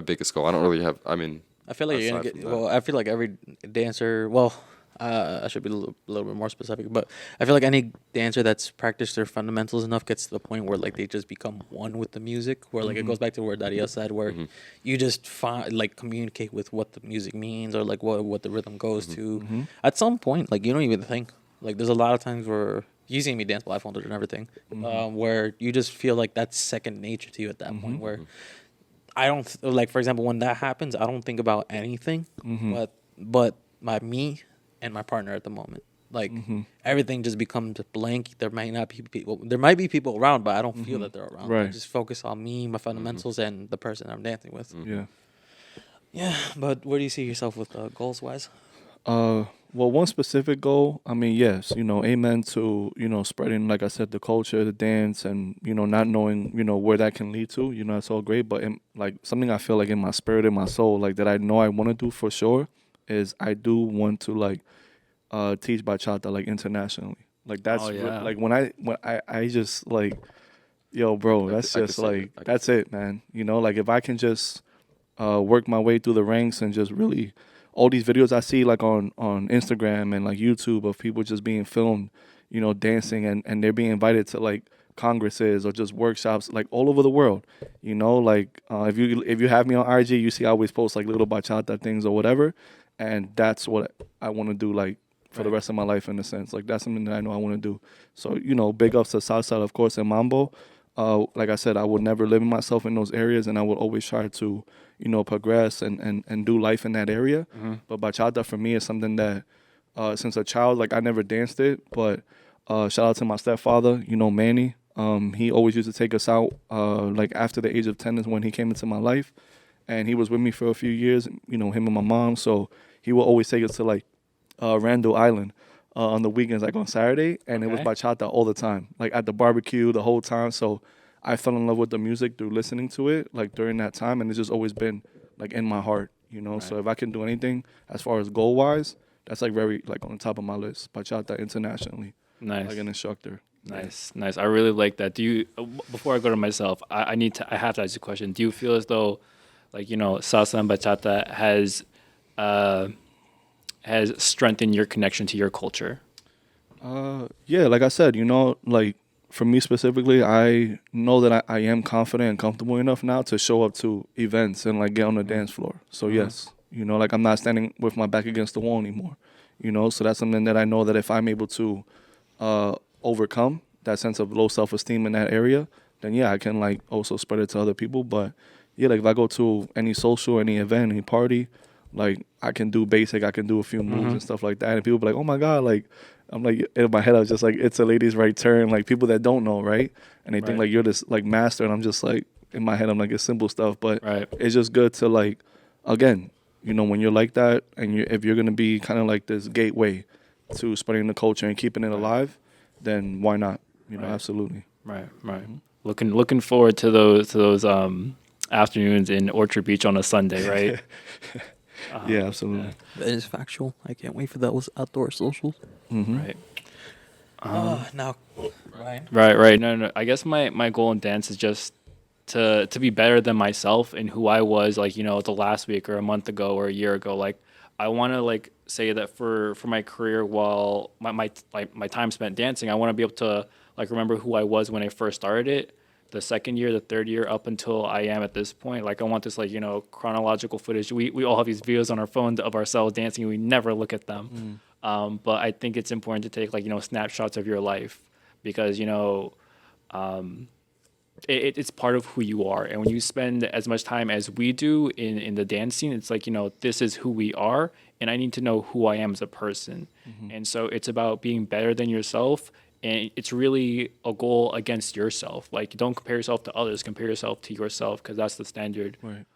biggest goal. I don't really have, I mean, I feel like you're gonna aside get. from that. Well, I feel like every dancer. Well, I should be a little bit more specific, but I feel like any dancer that's practiced their fundamentals enough gets to the point where like they just become one with the music. Where like it goes back to where Dareal said, where you just communicate with what the music means, or like what the rhythm goes to. At some point, like you don't even think. Like there's a lot of times where you see me dance blindfolded and everything, where you just feel like that's second nature to you at that point. Where I don't like, for example, when that happens, I don't think about anything, but me and my partner at the moment. Like everything just becomes blank. There might not be people. There might be people around, but I don't feel that they're around. I Right. just focus on me, my fundamentals, and the person I'm dancing with. Yeah. Yeah, but where do you see yourself with goals wise? Well, one specific goal, I mean, yes, amen to, spreading, like I said, the culture, the dance, and, not knowing, where that can lead to, it's all great. But, like, something I feel like in my spirit, in my soul, like, that I know I want to do for sure is I do want to, like, teach bachata, like, internationally. Like, that's, Oh, yeah. like, when I just, like, Yo, bro, that's I could just see it. like, I could that's it, man. You know, like if I can just work my way through the ranks and just really, all these videos I see like on Instagram and like YouTube of people just being filmed, you know, dancing and they're being invited to like congresses or just workshops like all over the world. You know, like if you have me on IG, you see I always post like little bachata things or whatever, and that's what I want to do like for the rest of my life in a sense. Like that's something that I know I want to do. So you know, big ups to Salsa, of course, and Mambo. Like I said, I would never limit myself in those areas, and I would always try to, you know, progress and do life in that area. But bachata for me is something that, since a child, like I never danced it, but shout out to my stepfather, you know, Manny. He always used to take us out, like after the age of 10 is when he came into my life, and he was with me for a few years, you know, him and my mom. So he would always take us to like Randall Island on the weekends, like on Saturday, and it was Okay. bachata all the time, like at the barbecue the whole time. So I fell in love with the music through listening to it, like during that time, and it's just always been like in my heart, you know. So if I can do anything as far as goal wise, that's like very like on the top of my list, bachata internationally, Nice. like an instructor. Nice. I really like that. Do you? Before I go to myself, I have to ask you a question. Do you feel as though, like, you know, salsa and bachata has strengthened your connection to your culture? Yeah, like I said, you know, like for me specifically, I know that I am confident and comfortable enough now to show up to events and like get on the dance floor. So yes, you know, like I'm not standing with my back against the wall anymore. You know, so that's something that I know that if I'm able to overcome that sense of low self-esteem in that area, then yeah, I can like also spread it to other people. But yeah, like if I go to any social, any event, any party, like I can do basic, I can do a few moves and stuff like that, and people be like, "Oh my god!" Like I'm like in my head, I was just like, "It's a lady's right turn." Like people that don't know, right? And they think Right. like you're this like master, and I'm just like in my head, I'm like it's simple stuff, but Right. it's just good to like, again, you know, when you're like that, and if you're gonna be kind of like this gateway to spreading the culture and keeping it alive, then why not? You know, Right. absolutely. Right. Looking forward to those afternoons in Orchard Beach on a Sunday, right? Yeah, absolutely. That is factual. I can't wait for those outdoor socials. Right. Now, Ryan. Right. No. I guess my goal in dance is just to be better than myself and who I was, like, you know, the last week or a month ago or a year ago. Like, I want to like say that for my career, while my time spent dancing, I want to be able to like remember who I was when I first started it, the second year, the third year, up until I am at this point. Like, I want this, like, you know, chronological footage. We all have these videos on our phone of ourselves dancing. We never look at them. But I think it's important to take, like, you know, snapshots of your life, because, you know, it's part of who you are. And when you spend as much time as we do in the dance scene, it's like, you know, this is who we are, and I need to know who I am as a person. And so it's about being better than yourself, and it's really a goal against yourself. Like, don't compare yourself to others, compare yourself to yourself, because that's the standard Right.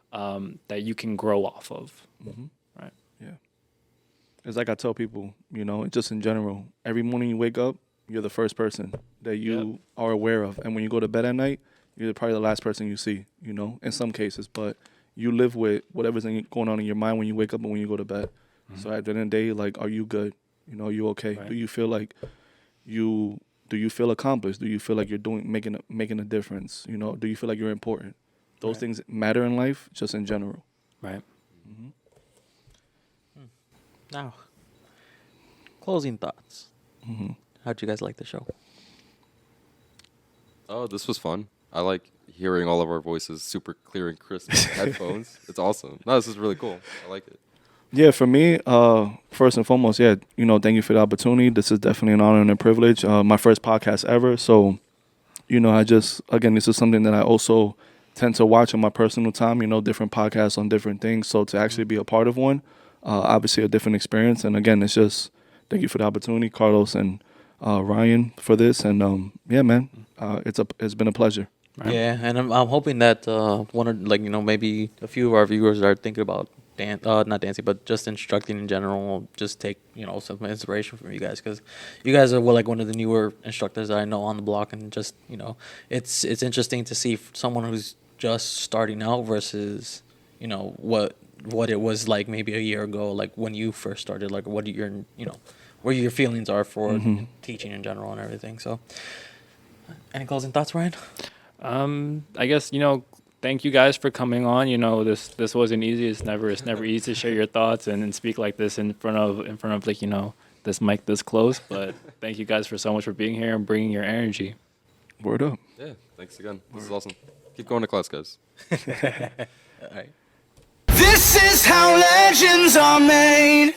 that you can grow off of. Right. Yeah. It's like I tell people, you know, just in general, every morning you wake up, you're the first person that you are aware of. And when you go to bed at night, you're probably the last person you see, you know, in some cases. But you live with whatever's going on in your mind when you wake up and when you go to bed. So at the end of the day, like, are you good? You know, are you okay? Right. Do you feel like do you feel accomplished? Do you feel like you're making a difference? You know, do you feel like you're important? Those things matter in life, just in general. Right. Now, closing thoughts. How'd you guys like the show? Oh, this was fun. I like hearing all of our voices super clear and crisp in headphones. It's awesome. No, this is really cool. I like it. Yeah, for me, first and foremost, yeah, you know, thank you for the opportunity. This is definitely an honor and a privilege. My first podcast ever. So, you know, again, this is something that I also tend to watch on my personal time, you know, different podcasts on different things. So to actually be a part of one, obviously a different experience. And again, it's just, thank you for the opportunity, Carlos and Ryan, for this. And yeah, man, it's been a pleasure. Right. Yeah, and I'm hoping that one of, like, you know, maybe a few of our viewers are thinking about not dancing, but just instructing in general. Just take, you know, some inspiration from you guys, because you guys are, well, like, one of the newer instructors that I know on the block, and just, you know, it's interesting to see someone who's just starting out versus, you know, what it was like maybe a year ago, like when you first started, like what your, you know, where your feelings are for teaching in general and everything. So, any closing thoughts, Ryan? I guess, thank you guys for coming on. This wasn't easy. It's never easy to share your thoughts and speak like this in front of like, this mic this close. But thank you guys so much for being here and bringing your energy. Word up. Yeah, thanks again. This is awesome. Keep going to class, guys. All right. This is how legends are made.